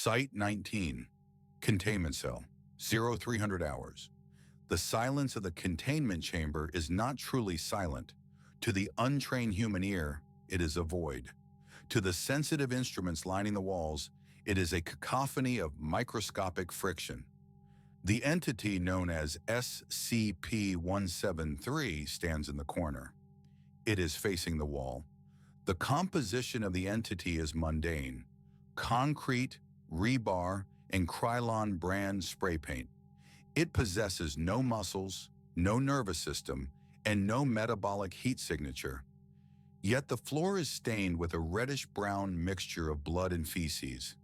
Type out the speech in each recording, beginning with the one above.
Site-19, Containment Cell, 0300 hours. The silence of the containment chamber is not truly silent. To the untrained human ear, it is a void. To the sensitive instruments lining the walls, it is a cacophony of microscopic friction. The entity known as SCP-173 stands in the corner. It is facing the wall. The composition of the entity is mundane: concrete, rebar, and Krylon brand spray paint. It possesses no muscles, no nervous system, and no metabolic heat signature. Yet the floor is stained with a reddish-brown mixture of blood and feces,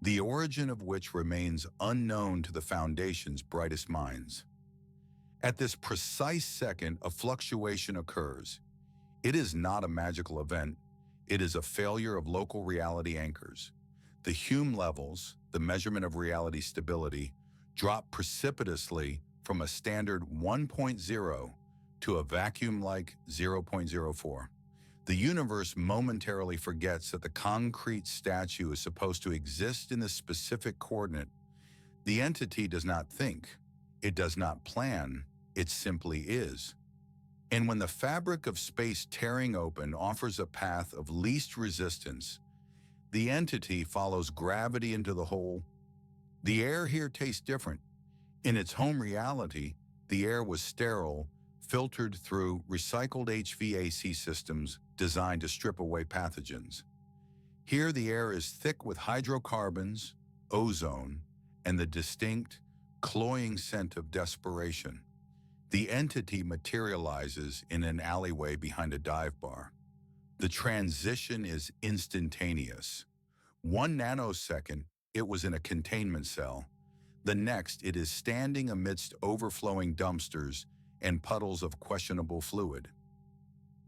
the origin of which remains unknown to the Foundation's brightest minds. At this precise second, a fluctuation occurs. It is not a magical event. It is a failure of local reality anchors. The Hume levels, the measurement of reality stability, drop precipitously from a standard 1.0 to a vacuum-like 0.04. The universe momentarily forgets that the concrete statue is supposed to exist in this specific coordinate. The entity does not think. It does not plan. It simply is. And when the fabric of space tearing open offers a path of least resistance, the entity follows gravity into the hole. The air here tastes different. In its home reality, the air was sterile, filtered through recycled HVAC systems designed to strip away pathogens. Here, the air is thick with hydrocarbons, ozone, and the distinct, cloying scent of desperation. The entity materializes in an alleyway behind a dive bar. The transition is instantaneous. 1 nanosecond, it was in a containment cell. The next, it is standing amidst overflowing dumpsters and puddles of questionable fluid.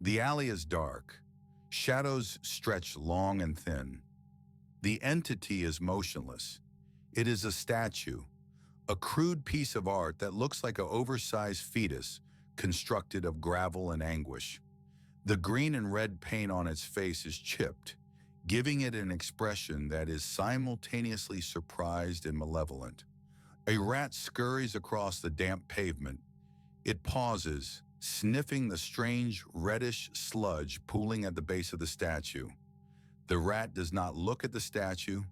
The alley is dark. Shadows stretch long and thin. The entity is motionless. It is a statue, a crude piece of art that looks like an oversized fetus constructed of gravel and anguish. The green and red paint on its face is chipped, giving it an expression that is simultaneously surprised and malevolent. A rat scurries across the damp pavement. It pauses, sniffing the strange reddish sludge pooling at the base of the statue. The rat does not look at the statue,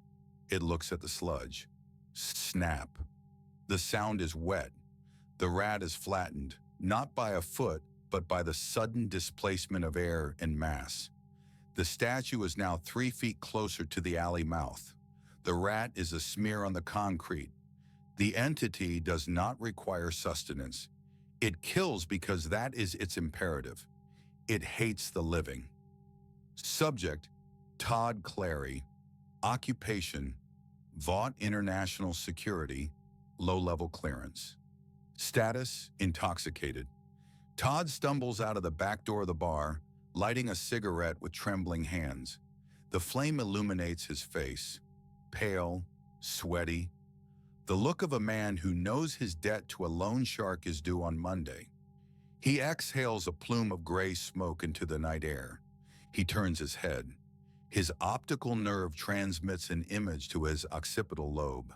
it looks at the sludge. Snap. The sound is wet. The rat is flattened, not by a foot, but by the sudden displacement of air and mass. The statue is now 3 feet closer to the alley mouth. The rat is a smear on the concrete. The entity does not require sustenance. It kills because that is its imperative. It hates the living. Subject: Todd Clary. Occupation: Vought International Security, low-level clearance. Status: intoxicated. Todd stumbles out of the back door of the bar, lighting a cigarette with trembling hands. The flame illuminates his face, pale, sweaty, the look of a man who knows his debt to a loan shark is due on Monday. He exhales a plume of gray smoke into the night air. He turns his head. His optical nerve transmits an image to his occipital lobe.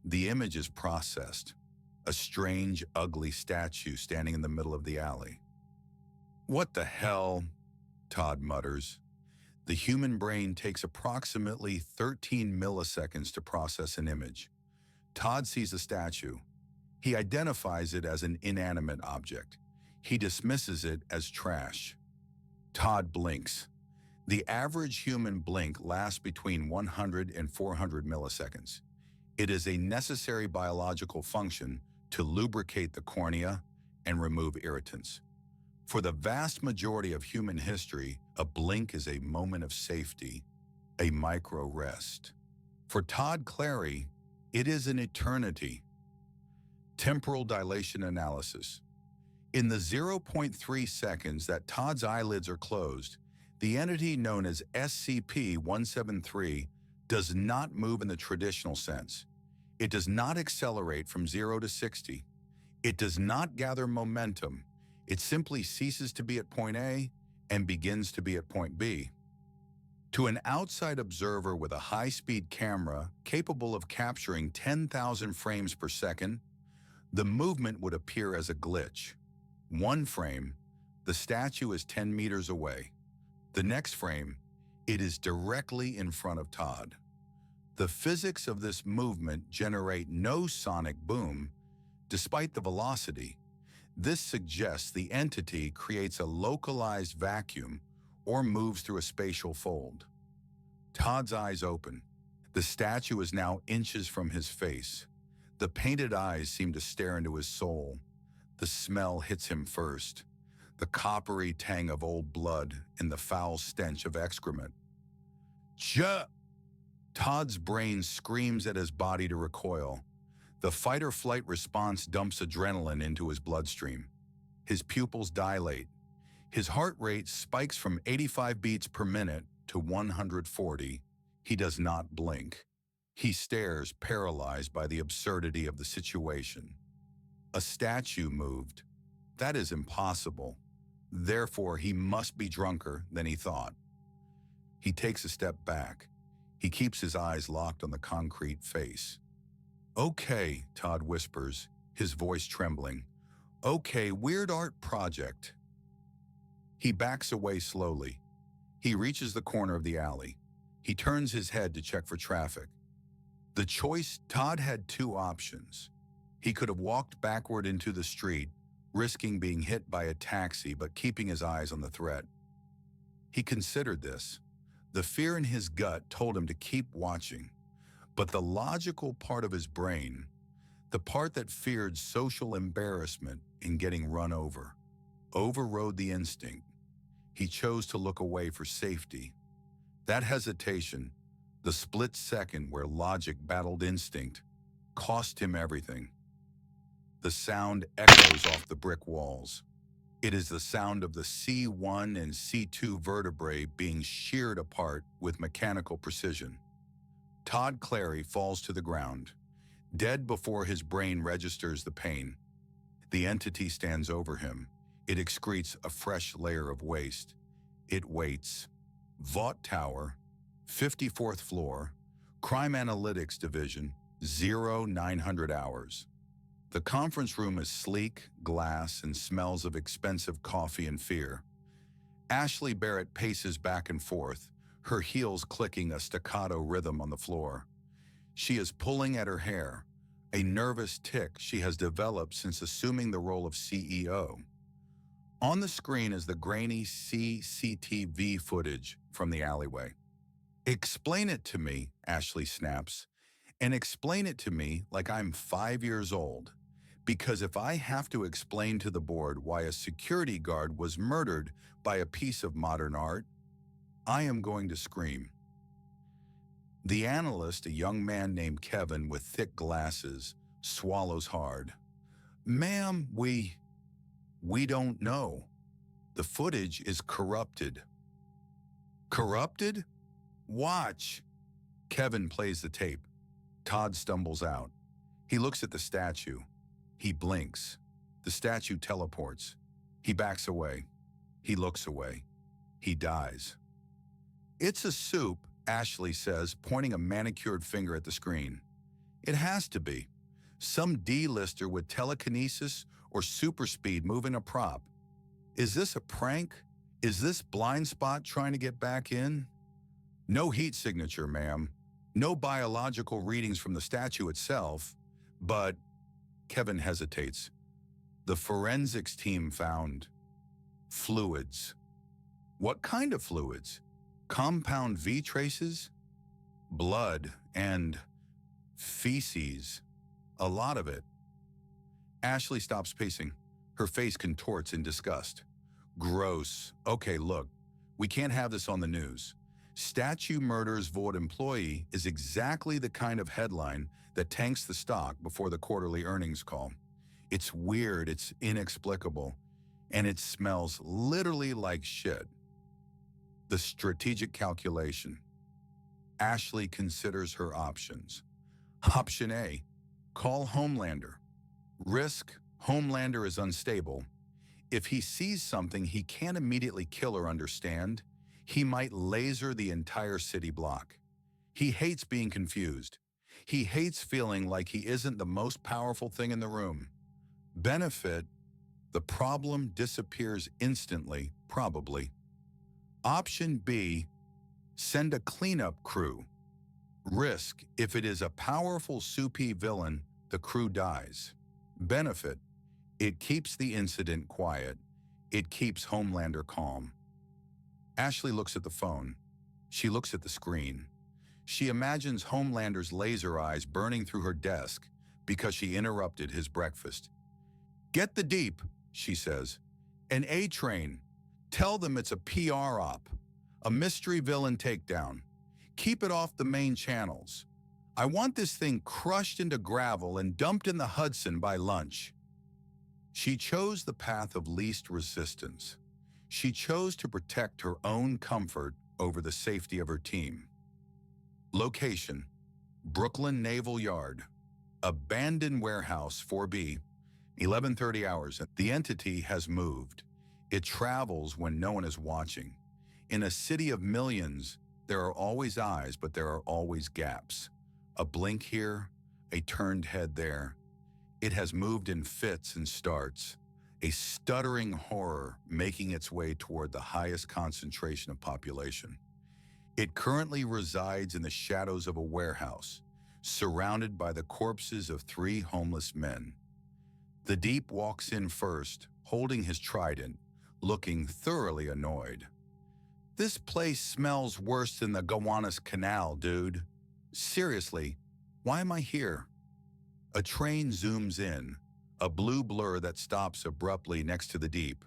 The image is processed. A strange, ugly statue standing in the middle of the alley. "What the hell?" Todd mutters. The human brain takes approximately 13 milliseconds to process an image. Todd sees the statue. He identifies it as an inanimate object. He dismisses it as trash. Todd blinks. The average human blink lasts between 100 and 400 milliseconds. It is a necessary biological function to lubricate the cornea and remove irritants. For the vast majority of human history, a blink is a moment of safety, a micro rest. For Todd Clary, it is an eternity. Temporal dilation analysis. In the 0.3 seconds that Todd's eyelids are closed, the entity known as SCP-173 does not move in the traditional sense. It does not accelerate from 0 to 60. It does not gather momentum. It simply ceases to be at point A and begins to be at point B. To an outside observer with a high-speed camera capable of capturing 10,000 frames per second, the movement would appear as a glitch. One frame, the statue is 10 meters away. The next frame, it is directly in front of Todd. The physics of this movement generate no sonic boom, despite the velocity. This suggests the entity creates a localized vacuum or moves through a spatial fold. Todd's eyes open. The statue is now inches from his face. The painted eyes seem to stare into his soul. The smell hits him first. The coppery tang of old blood and the foul stench of excrement. Todd's brain screams at his body to recoil. The fight-or-flight response dumps adrenaline into his bloodstream. His pupils dilate. His heart rate spikes from 85 beats per minute to 140. He does not blink. He stares, paralyzed by the absurdity of the situation. A statue moved. That is impossible. Therefore, he must be drunker than he thought. He takes a step back. He keeps his eyes locked on the concrete face. "Okay," Todd whispers, his voice trembling. "Okay, weird art project." He backs away slowly. He reaches the corner of the alley. He turns his head to check for traffic. Todd had two options. He could have walked backward into the street, risking being hit by a taxi but keeping his eyes on the threat. He considered this. The fear in his gut told him to keep watching. But the logical part of his brain, the part that feared social embarrassment in getting run over, overrode the instinct. He chose to look away for safety. That hesitation, the split second where logic battled instinct, cost him everything. The sound echoes off the brick walls. It is the sound of the C1 and C2 vertebrae being sheared apart with mechanical precision. Todd Clary falls to the ground, dead before his brain registers the pain. The entity stands over him. It excretes a fresh layer of waste. It waits. Vought Tower, 54th floor, Crime Analytics Division, 0900 hours. The conference room is sleek, glass, and smells of expensive coffee and fear. Ashley Barrett paces back and forth, her heels clicking a staccato rhythm on the floor. She is pulling at her hair, a nervous tic she has developed since assuming the role of CEO. On the screen is the grainy CCTV footage from the alleyway. "Explain it to me," Ashley snaps, "and explain it to me like I'm 5 years old. Because if I have to explain to the board why a security guard was murdered by a piece of modern art, I am going to scream." The analyst, a young man named Kevin with thick glasses, swallows hard. "Ma'am, we don't know. The footage is corrupted." "Corrupted? Watch." Kevin plays the tape. Todd stumbles out. He looks at the statue. He blinks. The statue teleports. He backs away. He looks away. He dies. "It's a soup," Ashley says, pointing a manicured finger at the screen. "It has to be. Some D-lister with telekinesis or super speed moving a prop. Is this a prank? Is this blind spot trying to get back in? No heat signature, ma'am. No biological readings from the statue itself, but..." Kevin hesitates. "The forensics team found fluids." "What kind of fluids? Compound V traces? Blood and feces. A lot of it." Ashley stops pacing. Her face contorts in disgust. "Gross. Okay, look, we can't have this on the news. Statue murders Vought employee is exactly the kind of headline that tanks the stock before the quarterly earnings call. It's weird, it's inexplicable, and it smells literally like shit." The strategic calculation. Ashley considers her options. Option A, call Homelander. Risk, Homelander is unstable. If he sees something he can't immediately kill or understand, He might laser the entire city block. He hates being confused. He hates feeling like he isn't the most powerful thing in the room. Benefit: the problem disappears instantly, probably. Option B, send a cleanup crew. Risk: if it is a powerful soupy villain, the crew dies. Benefit: it keeps the incident quiet. It keeps Homelander calm. Ashley looks at the phone. She looks at the screen. She imagines Homelander's laser eyes burning through her desk because she interrupted his breakfast. "Get the deep," she says. "An A-train. Tell them it's a PR op. A mystery villain takedown. Keep it off the main channels. I want this thing crushed into gravel and dumped in the Hudson by lunch." She chose the path of least resistance. She chose to protect her own comfort over the safety of her team. Location: Brooklyn Naval Yard. Abandoned warehouse 4B. 11:30 hours. The entity has moved. It travels when no one is watching. In a city of millions, there are always eyes, but there are always gaps. A blink here, a turned head there. It has moved in fits and starts, a stuttering horror making its way toward the highest concentration of population. It currently resides in the shadows of a warehouse, surrounded by the corpses of 3 homeless men. The Deep walks in first, holding his trident, looking thoroughly annoyed. "This place smells worse than the Gowanus Canal, dude. Seriously, why am I here?" A train zooms in, a blue blur that stops abruptly next to the Deep.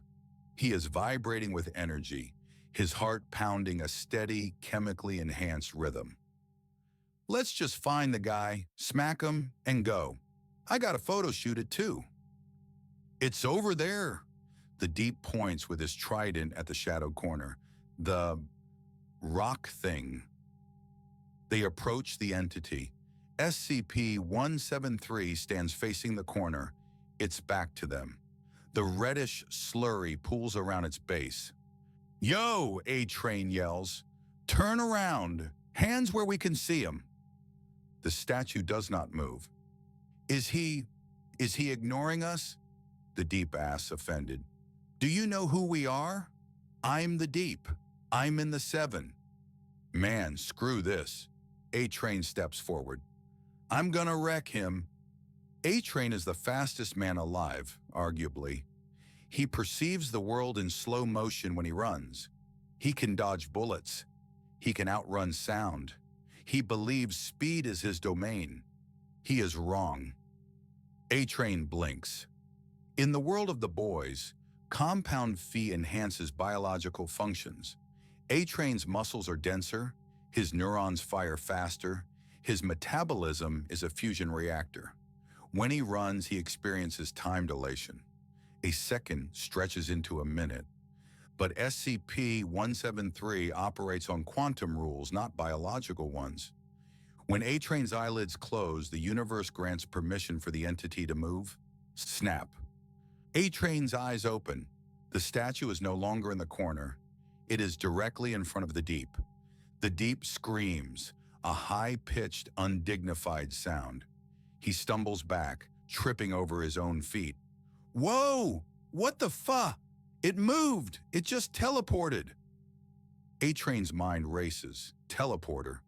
He is vibrating with energy, his heart pounding a steady, chemically enhanced rhythm. "Let's just find the guy, smack him, and go. I got a photo shoot at 2. "It's over there." The Deep points with his trident at the shadowed corner. "The rock thing." They approach the entity. SCP-173 stands facing the corner, its back to them. The reddish slurry pools around its base. "Yo!" A-Train yells. "Turn around! Hands where we can see him!" The statue does not move. Is he ignoring us?" The Deep asks, offended. "Do you know who we are? I'm the Deep. I'm in the 7. "Man, screw this." A-Train steps forward. "I'm gonna wreck him." A-Train is the fastest man alive, arguably. He perceives the world in slow motion when he runs. He can dodge bullets. He can outrun sound. He believes speed is his domain. He is wrong. A-Train blinks. In the world of the boys, compound Phi enhances biological functions. A-Train's muscles are denser, his neurons fire faster, his metabolism is a fusion reactor. When he runs, he experiences time dilation. A second stretches into a minute. But SCP-173 operates on quantum rules, not biological ones. When A-Train's eyelids close, the universe grants permission for the entity to move. Snap. A-Train's eyes open. The statue is no longer in the corner. It is directly in front of the Deep. The Deep screams, a high-pitched, undignified sound. He stumbles back, tripping over his own feet. "Whoa! What the fuck? It moved! It just teleported!" A-Train's mind races. Teleporter.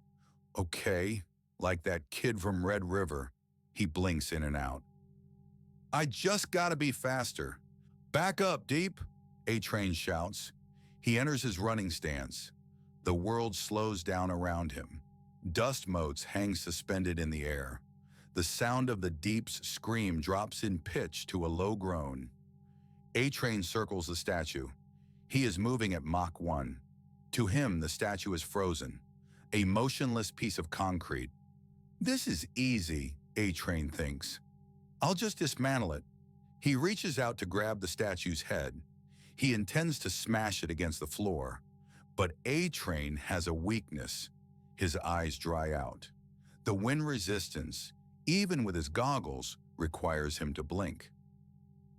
Okay, like that kid from Red River. He blinks in and out. "I just gotta be faster." "Back up, Deep!" A-Train shouts. He enters his running stance. The world slows down around him. Dust motes hang suspended in the air. The sound of the Deep's scream drops in pitch to a low groan. A-Train circles the statue. He is moving at Mach 1. To him, the statue is frozen, a motionless piece of concrete. "This is easy," A-Train thinks. "I'll just dismantle it." He reaches out to grab the statue's head. He intends to smash it against the floor. But A-Train has a weakness. His eyes dry out. The wind resistance, even with his goggles, requires him to blink.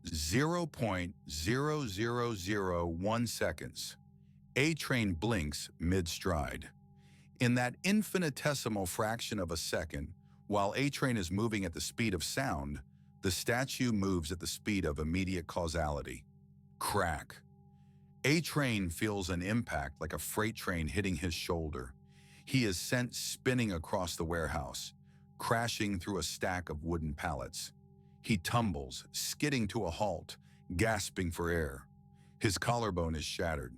0.0001 seconds. A-Train blinks mid-stride. In that infinitesimal fraction of a second, while A-Train is moving at the speed of sound, the statue moves at the speed of immediate causality. Crack. A-Train feels an impact like a freight train hitting his shoulder. He is sent spinning across the warehouse, crashing through a stack of wooden pallets. He tumbles, skidding to a halt, gasping for air. His collarbone is shattered.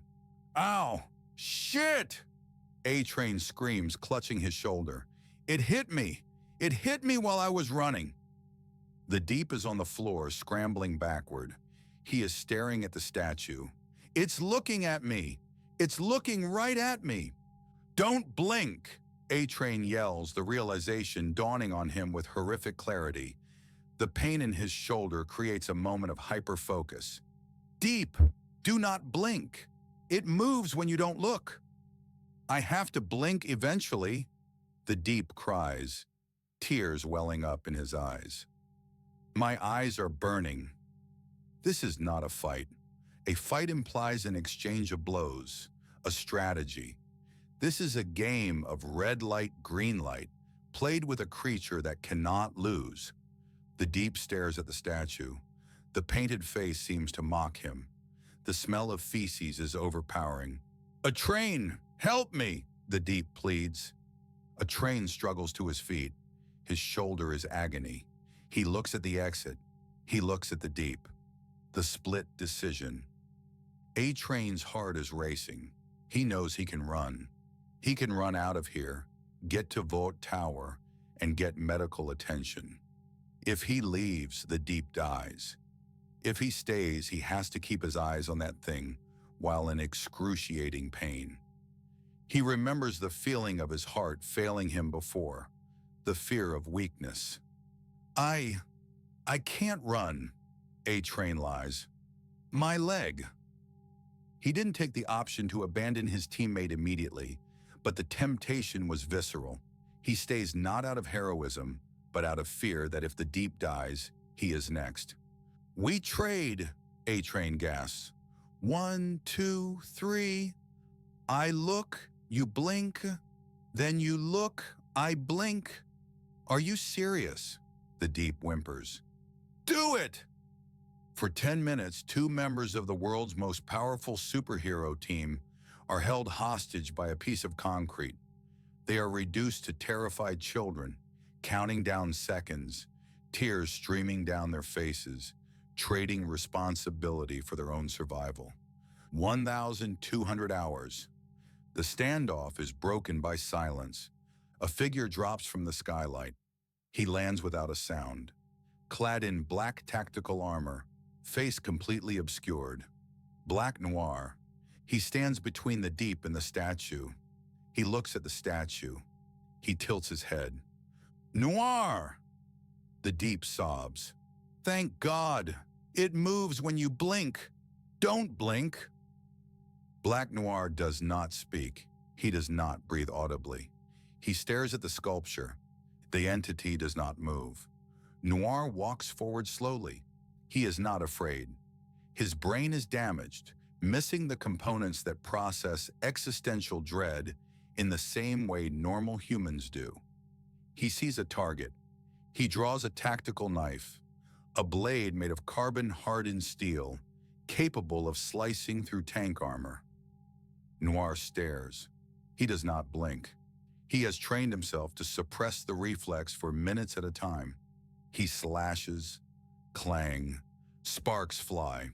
Ow! Shit! A-Train screams, clutching his shoulder. It hit me! It hit me while I was running! The Deep is on the floor, scrambling backward. He is staring at the statue. It's looking at me! It's looking right at me! Don't blink! A-Train yells, the realization dawning on him with horrific clarity. The pain in his shoulder creates a moment of hyper-focus. Deep, do not blink. It moves when you don't look. I have to blink eventually, the Deep cries, tears welling up in his eyes. My eyes are burning. This is not a fight. A fight implies an exchange of blows, a strategy. This is a game of red light, green light, played with a creature that cannot lose. The Deep stares at the statue. The painted face seems to mock him. The smell of feces is overpowering. A train! Help me! The Deep pleads. A train struggles to his feet. His shoulder is agony. He looks at the exit. He looks at the Deep. The split decision. A-Train's heart is racing. He knows he can run. He can run out of here, get to Vought Tower, and get medical attention. If he leaves, the Deep dies. If he stays, he has to keep his eyes on that thing while in excruciating pain. He remembers the feeling of his heart failing him before, the fear of weakness. I can't run, A-Train lies. My leg. He didn't take the option to abandon his teammate immediately, but the temptation was visceral. He stays not out of heroism, but out of fear that if the Deep dies, he is next. We trade, A-Train gasps. 1, 2, 3. I look, you blink. Then you look, I blink. Are you serious? The Deep whimpers. Do it! For 10 minutes, 2 members of the world's most powerful superhero team are held hostage by a piece of concrete. They are reduced to terrified children, counting down seconds, tears streaming down their faces, trading responsibility for their own survival. 1,200 hours. The standoff is broken by silence. A figure drops from the skylight. He lands without a sound. Clad in black tactical armor, face completely obscured. Black Noir. He stands between the Deep and the statue. He looks at the statue. He tilts his head. Noir! The Deep sobs. Thank God! It moves when you blink. Don't blink. Black Noir does not speak. He does not breathe audibly. He stares at the sculpture. The entity does not move. Noir walks forward slowly. He is not afraid. His brain is damaged, missing the components that process existential dread in the same way normal humans do. He sees a target. He draws a tactical knife, a blade made of carbon-hardened steel, capable of slicing through tank armor. Noir stares. He does not blink. He has trained himself to suppress the reflex for minutes at a time. He slashes, clang, sparks fly.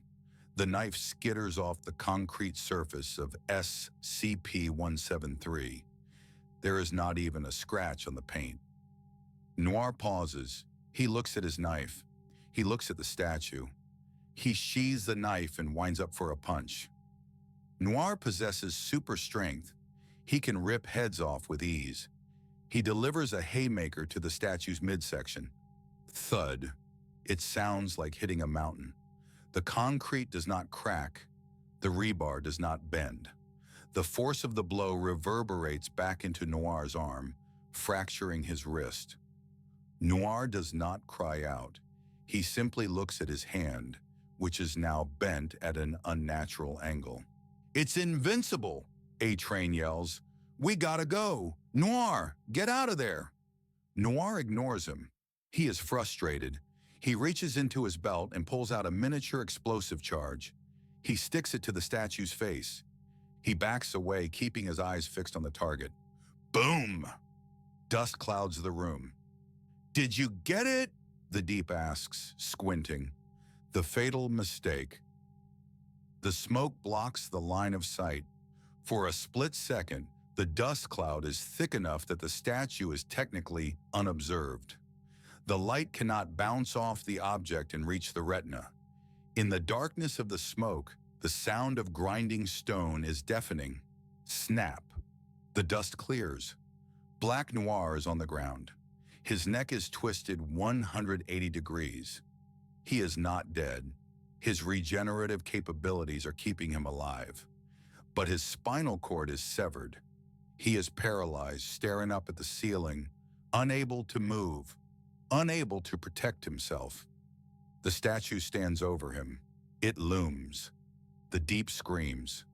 The knife skitters off the concrete surface of SCP-173. There is not even a scratch on the paint. Noir pauses. He looks at his knife. He looks at the statue. He sheathes the knife and winds up for a punch. Noir possesses super strength. He can rip heads off with ease. He delivers a haymaker to the statue's midsection. Thud. It sounds like hitting a mountain. The concrete does not crack. The rebar does not bend. The force of the blow reverberates back into Noir's arm, fracturing his wrist. Noir does not cry out. He simply looks at his hand, which is now bent at an unnatural angle. It's invincible, A-Train yells. We gotta go. Noir, get out of there. Noir ignores him. He is frustrated. He reaches into his belt and pulls out a miniature explosive charge. He sticks it to the statue's face. He backs away, keeping his eyes fixed on the target. Boom! Dust clouds the room. Did you get it? The Deep asks, squinting. The fatal mistake. The smoke blocks the line of sight. For a split second, the dust cloud is thick enough that the statue is technically unobserved. The light cannot bounce off the object and reach the retina. In the darkness of the smoke, the sound of grinding stone is deafening. Snap. The dust clears. Black Noir is on the ground. His neck is twisted 180 degrees. He is not dead. His regenerative capabilities are keeping him alive. But his spinal cord is severed. He is paralyzed, staring up at the ceiling, unable to move, unable to protect himself. The statue stands over him. It looms. The Deep screams.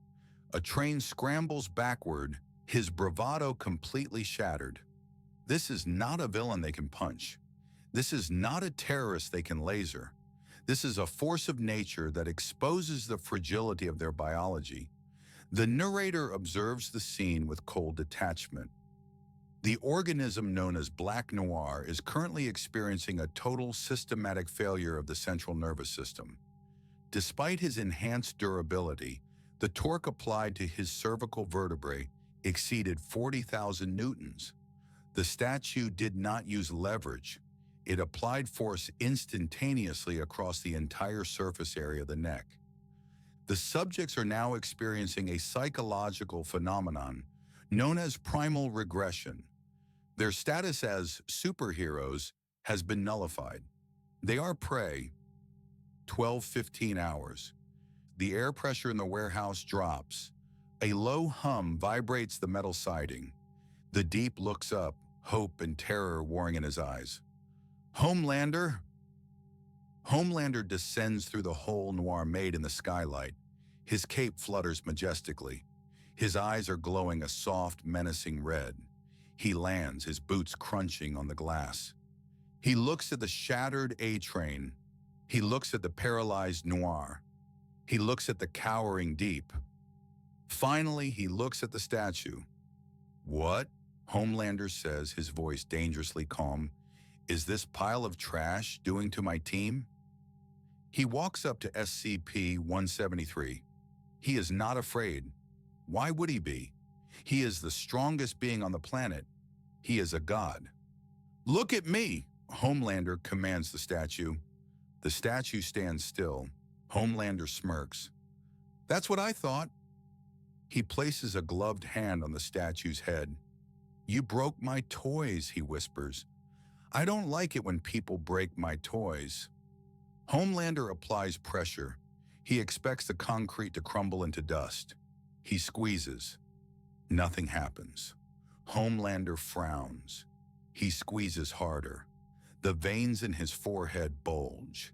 A train scrambles backward, his bravado completely shattered. This is not a villain they can punch. This is not a terrorist they can laser. This is a force of nature that exposes the fragility of their biology. The narrator observes the scene with cold detachment. The organism known as Black Noir is currently experiencing a total systematic failure of the central nervous system. Despite his enhanced durability, the torque applied to his cervical vertebrae exceeded 40,000 newtons. The statue did not use leverage. It applied force instantaneously across the entire surface area of the neck. The subjects are now experiencing a psychological phenomenon known as primal regression. Their status as superheroes has been nullified. They are prey. 12-15 hours. The air pressure in the warehouse drops. A low hum vibrates the metal siding. The Deep looks up, hope and terror warring in his eyes. Homelander? Homelander descends through the hole Noir made in the skylight. His cape flutters majestically. His eyes are glowing a soft, menacing red. He lands, his boots crunching on the glass. He looks at the shattered A-Train. He looks at the paralyzed Noir. He looks at the cowering Deep. Finally, he looks at the statue. What? Homelander says, his voice dangerously calm. Is this pile of trash doing to my team? He walks up to SCP-173. He is not afraid. Why would he be? He is the strongest being on the planet. He is a god. Look at me, Homelander commands the statue. The statue stands still. Homelander smirks. That's what I thought. He places a gloved hand on the statue's head. You broke my toys, he whispers. I don't like it when people break my toys. Homelander applies pressure. He expects the concrete to crumble into dust. He squeezes. Nothing happens. Homelander frowns. He squeezes harder. The veins in his forehead bulge.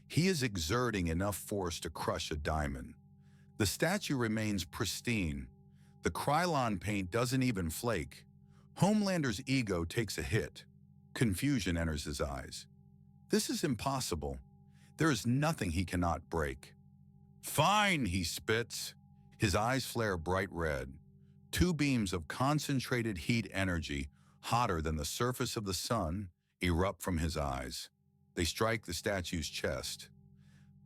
He is exerting enough force to crush a diamond. The statue remains pristine. The Krylon paint doesn't even flake. Homelander's ego takes a hit. Confusion enters his eyes. This is impossible. There is nothing he cannot break. Fine, he spits. His eyes flare bright red. Two beams of concentrated heat energy, hotter than the surface of the sun, erupt from his eyes. They strike the statue's chest.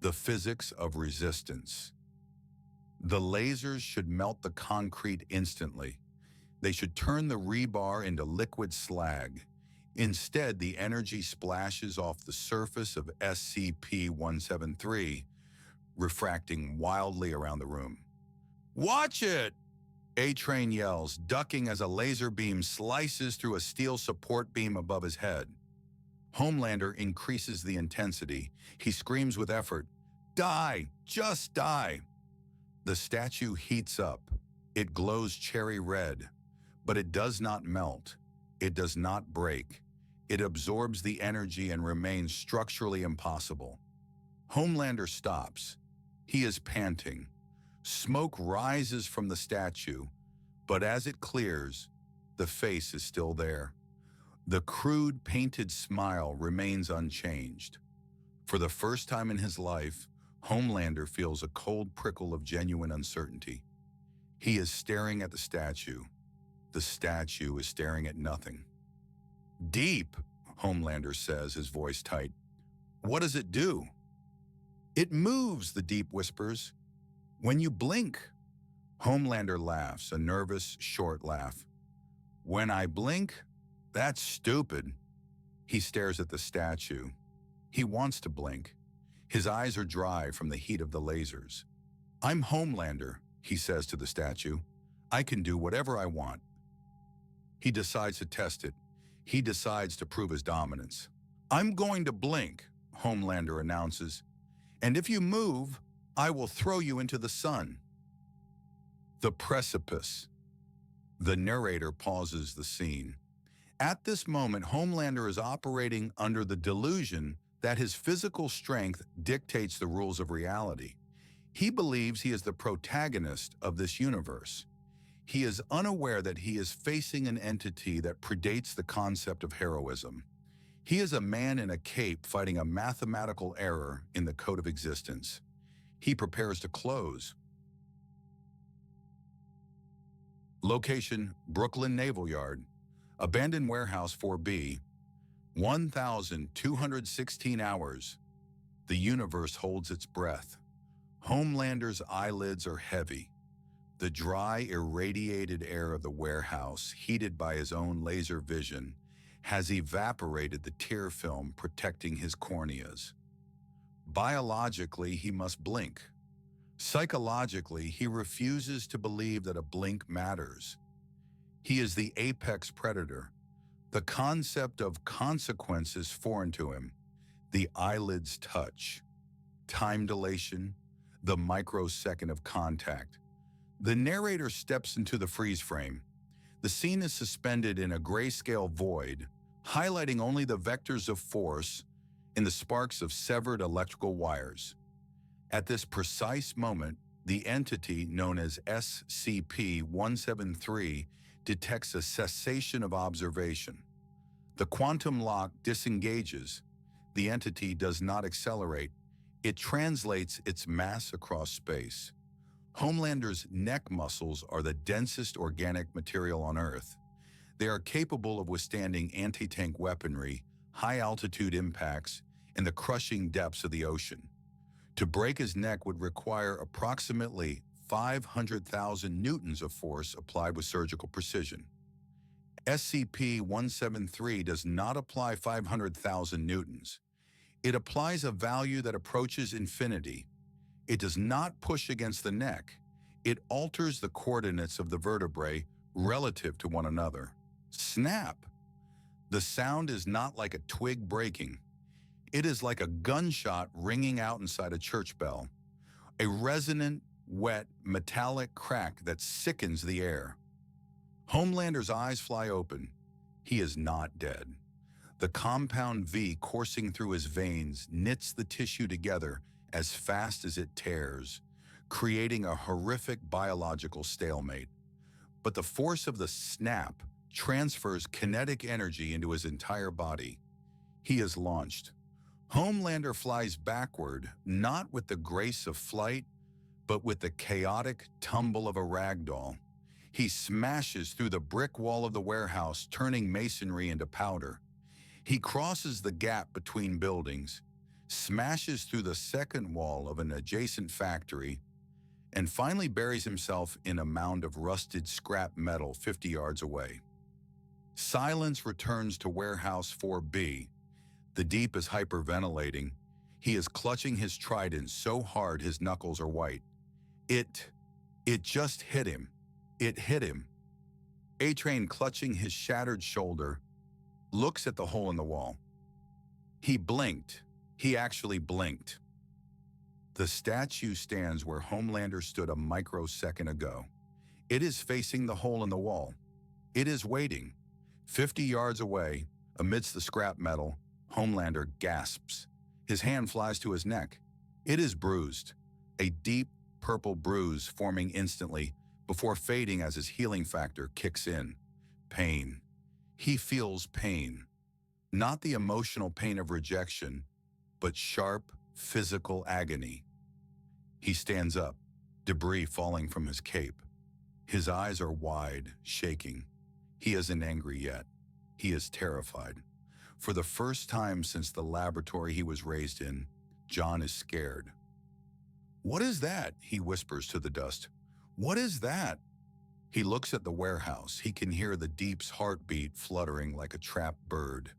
The physics of resistance. The lasers should melt the concrete instantly. They should turn the rebar into liquid slag. Instead, the energy splashes off the surface of SCP-173, refracting wildly around the room. Watch it! A-Train yells, ducking as a laser beam slices through a steel support beam above his head. Homelander increases the intensity. He screams with effort, Die! Just die! The statue heats up. It glows cherry red, but it does not melt. It does not break. It absorbs the energy and remains structurally impossible. Homelander stops. He is panting. Smoke rises from the statue, but as it clears, the face is still there. The crude, painted smile remains unchanged. For the first time in his life, Homelander feels a cold prickle of genuine uncertainty. He is staring at the statue. The statue is staring at nothing. "Deep," Homelander says, his voice tight. "What does it do?" "It moves," the Deep whispers. "When you blink." Homelander laughs, a nervous, short laugh. "When I blink? That's stupid." He stares at the statue. He wants to blink. His eyes are dry from the heat of the lasers. "I'm Homelander," he says to the statue. "I can do whatever I want." He decides to test it. He decides to prove his dominance. "I'm going to blink," Homelander announces. "And if you move, I will throw you into the sun." The precipice. The narrator pauses the scene. At this moment, Homelander is operating under the delusion that his physical strength dictates the rules of reality. He believes he is the protagonist of this universe. He is unaware that he is facing an entity that predates the concept of heroism. He is a man in a cape fighting a mathematical error in the code of existence. He prepares to close. Location: Brooklyn Naval Yard. Abandoned Warehouse 4B. 1,216 hours. The universe holds its breath. Homelander's eyelids are heavy. The dry, irradiated air of the warehouse, heated by his own laser vision, has evaporated the tear film protecting his corneas. Biologically, he must blink. Psychologically, he refuses to believe that a blink matters. He is the apex predator. The concept of consequence is foreign to him. The eyelids touch. Time dilation, the microsecond of contact. The narrator steps into the freeze frame. The scene is suspended in a grayscale void, highlighting only the vectors of force in the sparks of severed electrical wires. At this precise moment, the entity known as SCP-173 detects a cessation of observation. The quantum lock disengages. The entity does not accelerate. It translates its mass across space. Homelander's neck muscles are the densest organic material on Earth. They are capable of withstanding anti-tank weaponry, high-altitude impacts, and the crushing depths of the ocean. To break his neck would require approximately 500,000 newtons of force applied with surgical precision. SCP-173 does not apply 500,000 newtons. It applies a value that approaches infinity. It does not push against the neck. It alters the coordinates of the vertebrae relative to one another. Snap! The sound is not like a twig breaking. It is like a gunshot ringing out inside a church bell. A resonant, wet, metallic crack that sickens the air. Homelander's eyes fly open. He is not dead. The compound V coursing through his veins knits the tissue together as fast as it tears, creating a horrific biological stalemate. But the force of the snap transfers kinetic energy into his entire body. He is launched. Homelander flies backward, not with the grace of flight, but with the chaotic tumble of a ragdoll. He smashes through the brick wall of the warehouse, turning masonry into powder. He crosses the gap between buildings, smashes through the second wall of an adjacent factory, and finally buries himself in a mound of rusted scrap metal 50 yards away. Silence returns to Warehouse 4B. The Deep is hyperventilating. He is clutching his trident so hard his knuckles are white. It just hit him. It hit him. A-Train, clutching his shattered shoulder, looks at the hole in the wall. He blinked. He actually blinked. The statue stands where Homelander stood a microsecond ago. It is facing the hole in the wall. It is waiting. 50 yards away, amidst the scrap metal, Homelander gasps. His hand flies to his neck. It is bruised. A deep, purple bruise forming instantly before fading as his healing factor kicks in. Pain. He feels pain. Not the emotional pain of rejection, but sharp, physical agony. He stands up, debris falling from his cape. His eyes are wide, shaking. He isn't angry yet. He is terrified. For the first time since the laboratory he was raised in, John is scared. "What is that?" he whispers to the dust. "What is that?" He looks at the warehouse. He can hear the Deep's heartbeat fluttering like a trapped bird.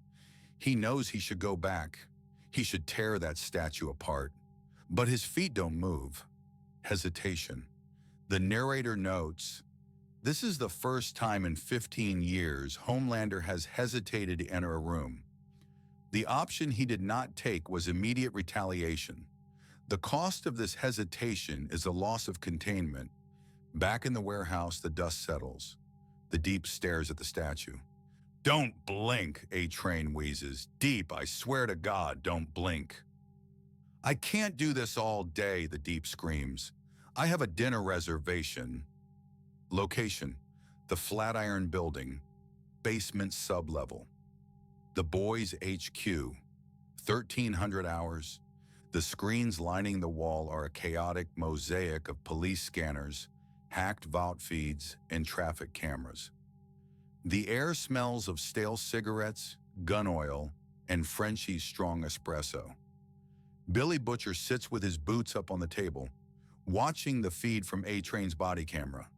He knows he should go back. He should tear that statue apart. But his feet don't move. Hesitation. The narrator notes, "This is the first time in 15 years Homelander has hesitated to enter a room. The option he did not take was immediate retaliation. The cost of this hesitation is the loss of containment." Back in the warehouse, the dust settles. The Deep stares at the statue. "Don't blink," A-Train wheezes. "Deep, I swear to God, don't blink." "I can't do this all day," the Deep screams. "I have a dinner reservation." Location: the Flatiron Building, basement sublevel. The boys' HQ, 1,300 hours. The screens lining the wall are a chaotic mosaic of police scanners, hacked Vought feeds, and traffic cameras. The air smells of stale cigarettes, gun oil, and Frenchie's strong espresso. Billy Butcher sits with his boots up on the table, watching the feed from A-Train's body camera.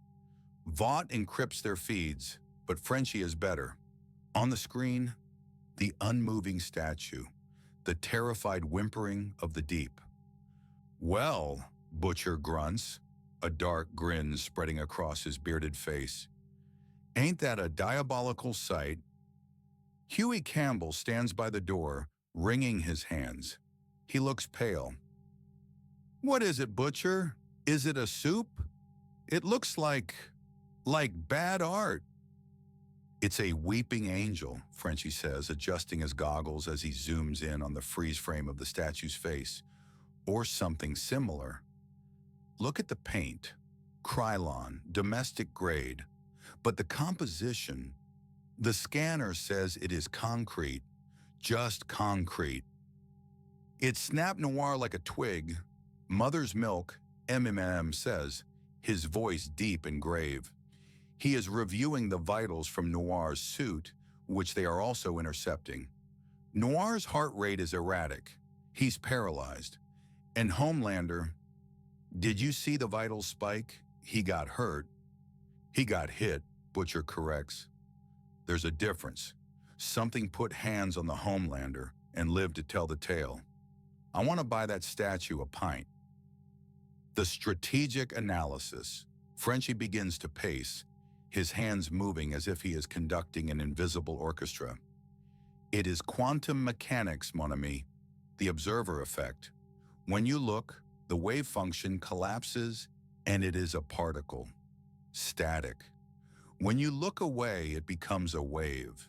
Vought encrypts their feeds, but Frenchie is better. On the screen, the unmoving statue, the terrified whimpering of the Deep. "Well," Butcher grunts, a dark grin spreading across his bearded face. "Ain't that a diabolical sight?" Huey Campbell stands by the door, wringing his hands. He looks pale. "What is it, Butcher? Is it a soup? It looks like bad art." "It's a weeping angel," Frenchie says, adjusting his goggles as he zooms in on the freeze frame of the statue's face. "Or something similar. Look at the paint. Krylon, domestic grade. But the composition, the scanner says it is concrete. Just concrete. It's snap noir like a twig. Mother's milk," MMM says, his voice deep and grave. He is reviewing the vitals from Noir's suit, which they are also intercepting. Noir's heart rate is erratic. He's paralyzed. And Homelander, "Did you see the vitals spike? He got hurt." "He got hit," Butcher corrects. "There's a difference. Something put hands on the Homelander and lived to tell the tale. I want to buy that statue a pint." The strategic analysis. Frenchie begins to pace, his hands moving as if he is conducting an invisible orchestra. "It is quantum mechanics, mon ami. The observer effect. When you look, the wave function collapses and it is a particle. Static. When you look away, it becomes a wave.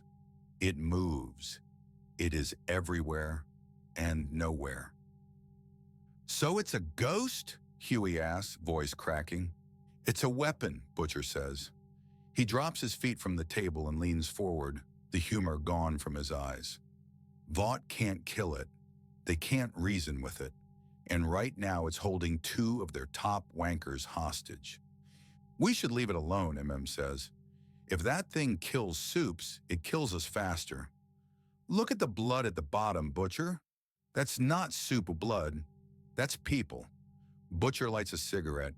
It moves. It is everywhere and nowhere." "So it's a ghost?" Huey asks, voice cracking. "It's a weapon," Butcher says. He drops his feet from the table and leans forward, the humor gone from his eyes. Vought can't kill it. They can't reason with it. And right now it's holding 2 of their top wankers hostage. "We should leave it alone," MM says. "If that thing kills Soups, it kills us faster." "Look at the blood at the bottom, Butcher. That's not soup blood. That's people." Butcher lights a cigarette.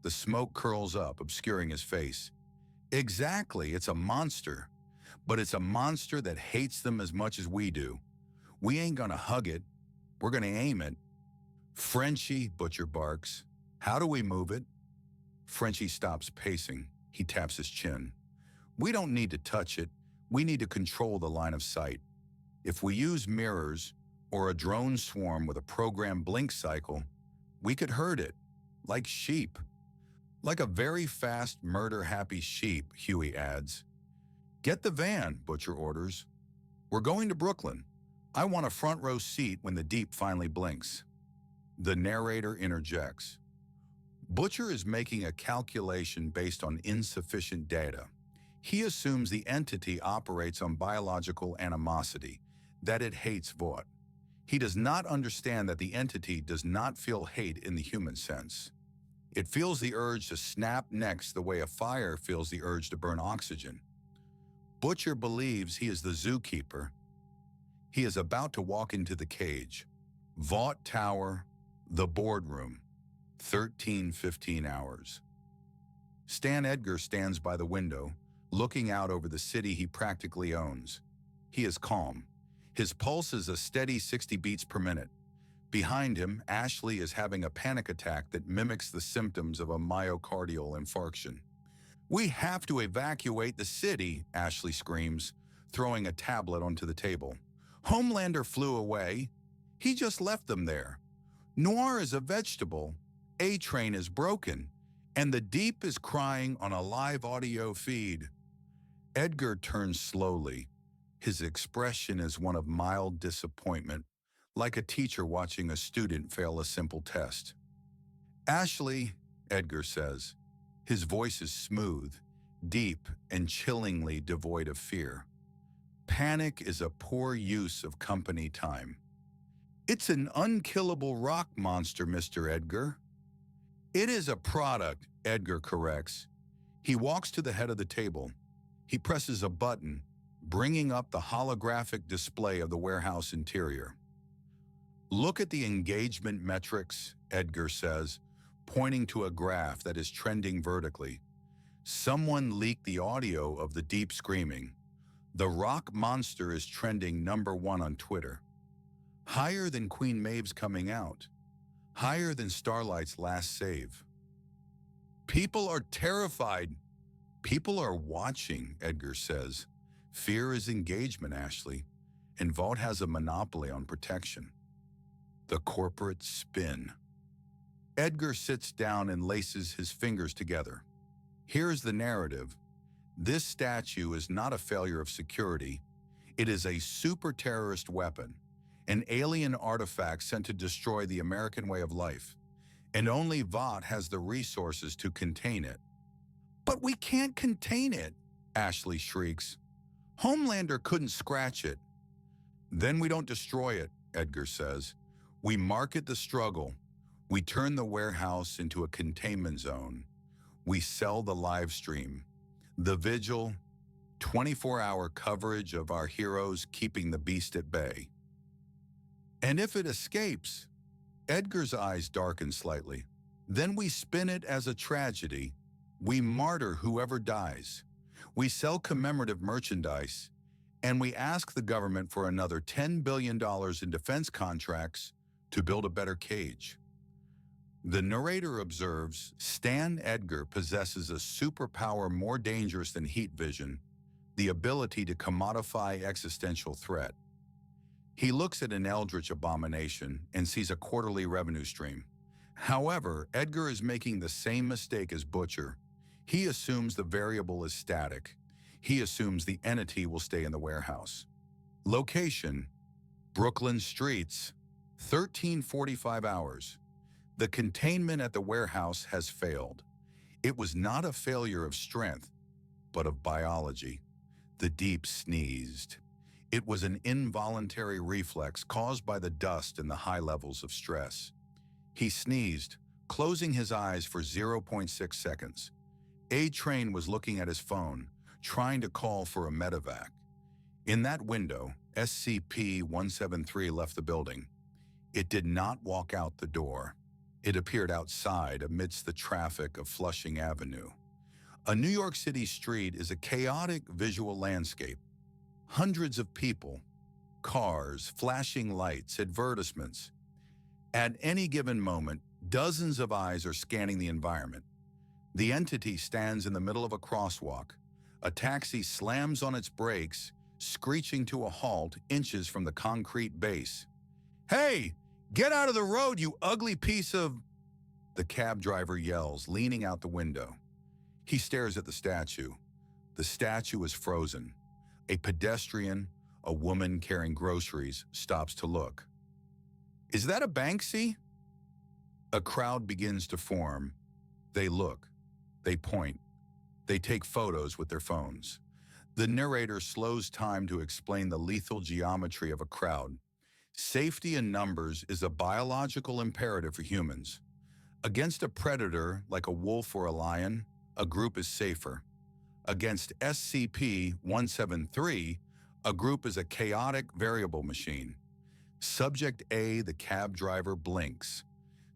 The smoke curls up, obscuring his face. "Exactly, it's a monster. But it's a monster that hates them as much as we do. We ain't gonna hug it. We're gonna aim it." "Frenchie," Butcher barks. "How do we move it?" Frenchie stops pacing. He taps his chin. "We don't need to touch it. We need to control the line of sight. If we use mirrors or a drone swarm with a programmed blink cycle, we could hurt it, like sheep." "Like a very fast, murder-happy sheep," Huey adds. "Get the van," Butcher orders. "We're going to Brooklyn. I want a front row seat when the Deep finally blinks." The narrator interjects. Butcher is making a calculation based on insufficient data. He assumes the entity operates on biological animosity, that it hates Vought. He does not understand that the entity does not feel hate in the human sense. It feels the urge to snap necks the way a fire feels the urge to burn oxygen. Butcher believes he is the zookeeper. He is about to walk into the cage. Vought Tower, the boardroom, 13:15 hours. Stan Edgar stands by the window, looking out over the city he practically owns. He is calm. His pulse is a steady 60 beats per minute. Behind him, Ashley is having a panic attack that mimics the symptoms of a myocardial infarction. "We have to evacuate the city," Ashley screams, throwing a tablet onto the table. "Homelander flew away. He just left them there. Noir is a vegetable. A-Train is broken. And the Deep is crying on a live audio feed." Edgar turns slowly. His expression is one of mild disappointment, like a teacher watching a student fail a simple test. "Ashley," Edgar says. His voice is smooth, deep, and chillingly devoid of fear. Panic is a poor use of company time. "It's an unkillable rock monster, Mr. Edgar." "It is a product," Edgar corrects. He walks to the head of the table. He presses a button, bringing up the holographic display of the warehouse interior. "Look at the engagement metrics," Edgar says, pointing to a graph that is trending vertically. Someone leaked the audio of the Deep screaming. The rock monster is trending #1 on Twitter. Higher than Queen Maeve's coming out. Higher than Starlight's last save. "People are terrified." "People are watching," Edgar says. "Fear is engagement, Ashley, and Vought has a monopoly on protection." The corporate spin. Edgar sits down and laces his fingers together. Here's the narrative. This statue is not a failure of security. It is a super terrorist weapon, an alien artifact sent to destroy the American way of life, and only Vought has the resources to contain it. "But we can't contain it," Ashley shrieks. "Homelander couldn't scratch it." "Then we don't destroy it," Edgar says. "We market the struggle. We turn the warehouse into a containment zone. We sell the live stream. The Vigil, 24-hour coverage of our heroes keeping the beast at bay. And if it escapes," Edgar's eyes darken slightly, "then we spin it as a tragedy. We martyr whoever dies. We sell commemorative merchandise, and we ask the government for another $10 billion in defense contracts to build a better cage." The narrator observes, Stan Edgar possesses a superpower more dangerous than heat vision, the ability to commodify existential threat. He looks at an eldritch abomination and sees a quarterly revenue stream. However, Edgar is making the same mistake as Butcher. He assumes the variable is static. He assumes the entity will stay in the warehouse. Location: Brooklyn streets, 13:45 hours. The containment at the warehouse has failed. It was not a failure of strength, but of biology. The Deep sneezed. It was an involuntary reflex caused by the dust and the high levels of stress. He sneezed, closing his eyes for 0.6 seconds. A-Train was looking at his phone, trying to call for a medevac. In that window, SCP-173 left the building. It did not walk out the door. It appeared outside amidst the traffic of Flushing Avenue. A New York City street is a chaotic visual landscape. Hundreds of people, cars, flashing lights, advertisements. At any given moment, dozens of eyes are scanning the environment. The entity stands in the middle of a crosswalk. A taxi slams on its brakes, screeching to a halt inches from the concrete base. "Hey! Get out of the road, you ugly piece of..." The cab driver yells, leaning out the window. He stares at the statue. The statue is frozen. A pedestrian, a woman carrying groceries, stops to look. "Is that a Banksy?" A crowd begins to form. They look, they point, they take photos with their phones. The narrator slows time to explain the lethal geometry of a crowd. Safety in numbers is a biological imperative for humans. Against a predator like a wolf or a lion, a group is safer. Against SCP-173, a group is a chaotic variable machine. Subject A, the cab driver, blinks.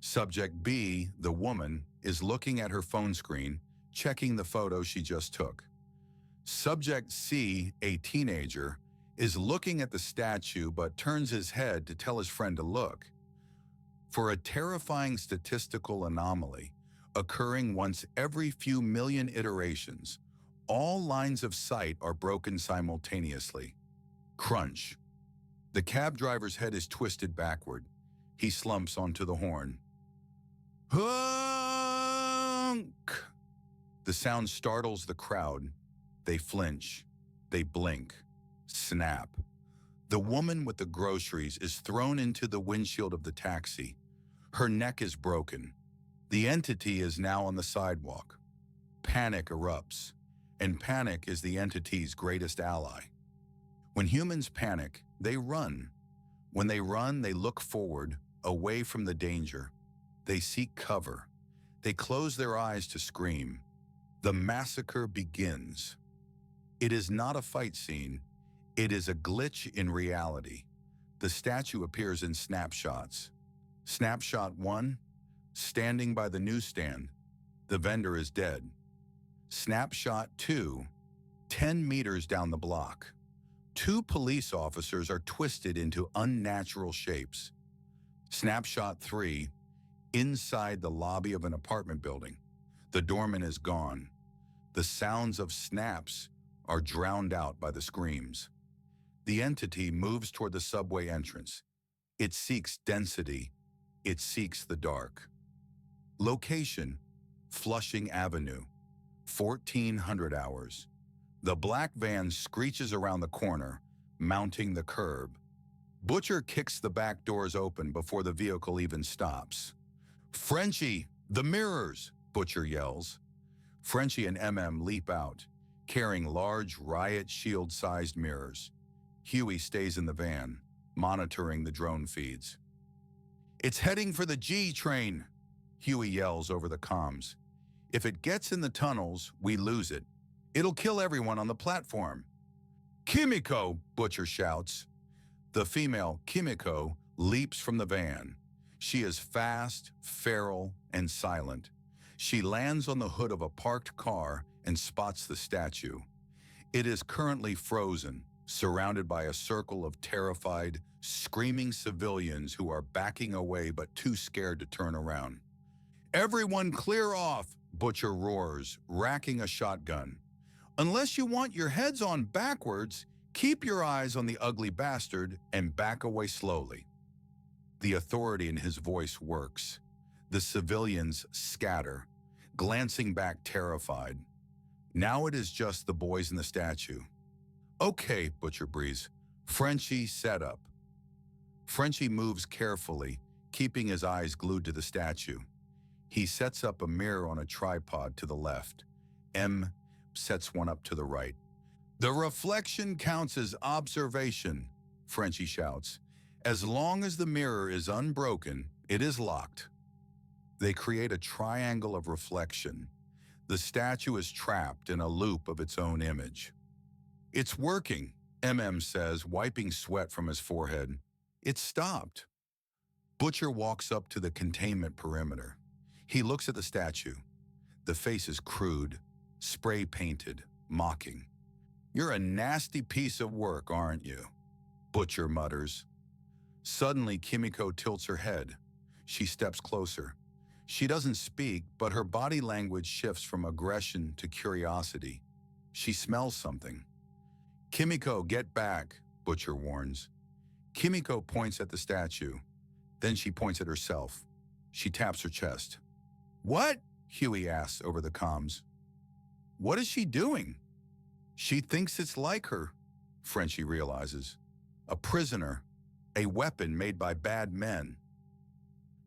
Subject B, the woman, is looking at her phone screen, checking the photo she just took. Subject C, a teenager, is looking at the statue but turns his head to tell his friend to look. For a terrifying statistical anomaly, occurring once every few million iterations, all lines of sight are broken simultaneously. Crunch. The cab driver's head is twisted backward. He slumps onto the horn. Honk! The sound startles the crowd. They flinch. They blink. Snap. The woman with the groceries is thrown into the windshield of the taxi. Her neck is broken. The entity is now on the sidewalk. Panic erupts, and panic is the entity's greatest ally. When humans panic, they run. When they run, they look forward, away from the danger. They seek cover. They close their eyes to scream. The massacre begins. It is not a fight scene. It is a glitch in reality. The statue appears in snapshots. Snapshot 1, standing by the newsstand. The vendor is dead. Snapshot 2, 10 meters down the block. 2 police officers are twisted into unnatural shapes. Snapshot 3, inside the lobby of an apartment building. The doorman is gone. The sounds of snaps are drowned out by the screams. The entity moves toward the subway entrance. It seeks density. It seeks the dark. Location: Flushing Avenue, 1400 hours. The black van screeches around the corner, mounting the curb. Butcher kicks the back doors open before the vehicle even stops. "Frenchie, the mirrors!" Butcher yells. Frenchie and leap out, carrying large riot shield-sized mirrors. Huey stays in the van, monitoring the drone feeds. "It's heading for the G train," Huey yells over the comms. "If it gets in the tunnels, we lose it. It'll kill everyone on the platform." "Kimiko!" Butcher shouts. The female, Kimiko, leaps from the van. She is fast, feral, and silent. She lands on the hood of a parked car and spots the statue. It is currently frozen, surrounded by a circle of terrified, screaming civilians who are backing away but too scared to turn around. "Everyone clear off!" Butcher roars, racking a shotgun. "Unless you want your heads on backwards, keep your eyes on the ugly bastard and back away slowly." The authority in his voice works. The civilians scatter, glancing back terrified. Now it is just the boys in the statue. "Okay," Butcher breathes. "Frenchie, set up." Frenchie moves carefully, keeping his eyes glued to the statue. He sets up a mirror on a tripod to the left. Sets one up to the right. "The reflection counts as observation," Frenchie shouts. "As long as the mirror is unbroken, it is locked." They create a triangle of reflection. The statue is trapped in a loop of its own image. "It's working," says, wiping sweat from his forehead. "It stopped." Butcher walks up to the containment perimeter. He looks at the statue. The face is crude, spray-painted, mocking. "You're a nasty piece of work, aren't you?" Butcher mutters. Suddenly, Kimiko tilts her head. She steps closer. She doesn't speak, but her body language shifts from aggression to curiosity. She smells something. "Kimiko, get back," Butcher warns. Kimiko points at the statue. Then she points at herself. She taps her chest. "What?" Huey asks over the comms. "What is she doing?" "She thinks it's like her," Frenchie realizes. "A prisoner, a weapon made by bad men."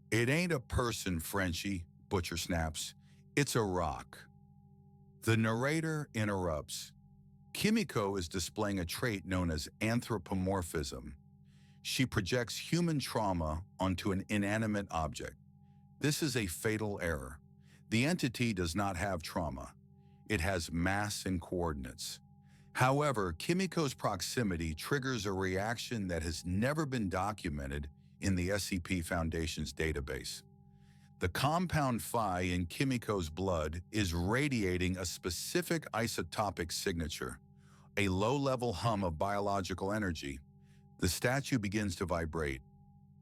"It ain't a person, Frenchie," Butcher snaps. It's a rock. The narrator interrupts. Kimiko is displaying a trait known as anthropomorphism. She projects human trauma onto an inanimate object. This is a fatal error. The entity does not have trauma. It has mass and coordinates. However, Kimiko's proximity triggers a reaction that has never been documented in the SCP Foundation's database. The compound Phi in Kimiko's blood is radiating a specific isotopic signature, a low-level hum of biological energy. The statue begins to vibrate.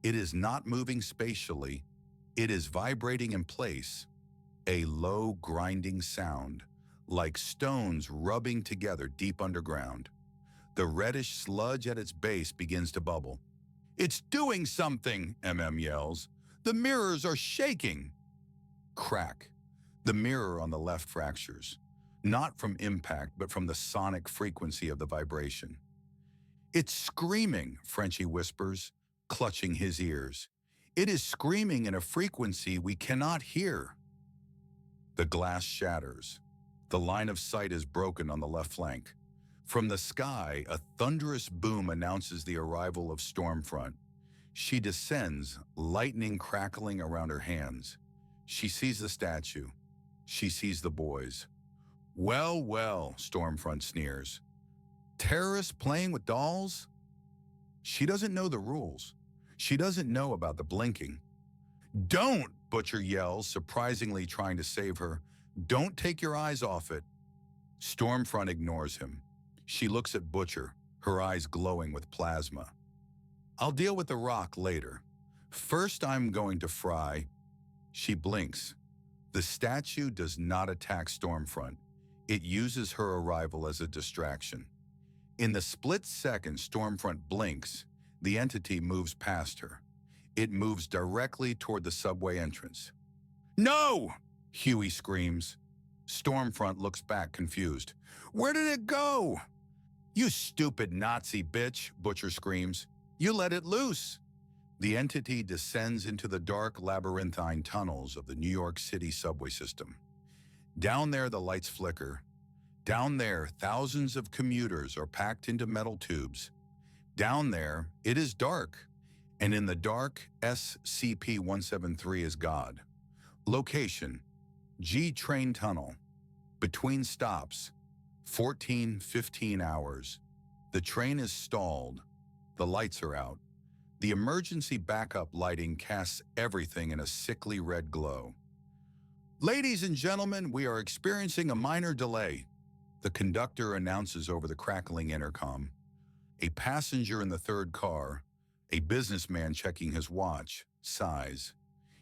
It is not moving spatially. It is vibrating in place, a low grinding sound, like stones rubbing together deep underground. The reddish sludge at its base begins to bubble. "It's doing something," MM yells. "The mirrors are shaking." Crack. The mirror on the left fractures, not from impact, but from the sonic frequency of the vibration. "It's screaming," Frenchie whispers, clutching his ears. "It is screaming in a frequency we cannot hear." The glass shatters. The line of sight is broken on the left flank. From the sky, a thunderous boom announces the arrival of Stormfront. She descends, lightning crackling around her hands. She sees the statue. She sees the boys. "Well, well," Stormfront sneers. "Terrorists playing with dolls?" She doesn't know the rules. She doesn't know about the blinking. "Don't!" Butcher yells, surprisingly trying to save her. "Don't take your eyes off it." Stormfront ignores him. She looks at Butcher, her eyes glowing with plasma. "I'll deal with the rock later. First, I'm going to fry." She blinks. The statue does not attack Stormfront. It uses her arrival as a distraction. In the split second Stormfront blinks, the entity moves past her. It moves directly toward the subway entrance. "No!" Huey screams. Stormfront looks back, confused. "Where did it go?" "You stupid Nazi bitch," Butcher screams. "You let it loose." The entity descends into the dark labyrinthine tunnels of the New York City subway system. Down there, the lights flicker. Down there, thousands of commuters are packed into metal tubes. Down there, it is dark. And in the dark, SCP-173 is God. Location: G train tunnel. Between stops: 14-15 hours. The train is stalled. The lights are out. The emergency backup lighting casts everything in a sickly red glow. "Ladies and gentlemen, we are experiencing a minor delay," the conductor announces over the crackling intercom. A passenger in the third car, a businessman checking his watch, sighs.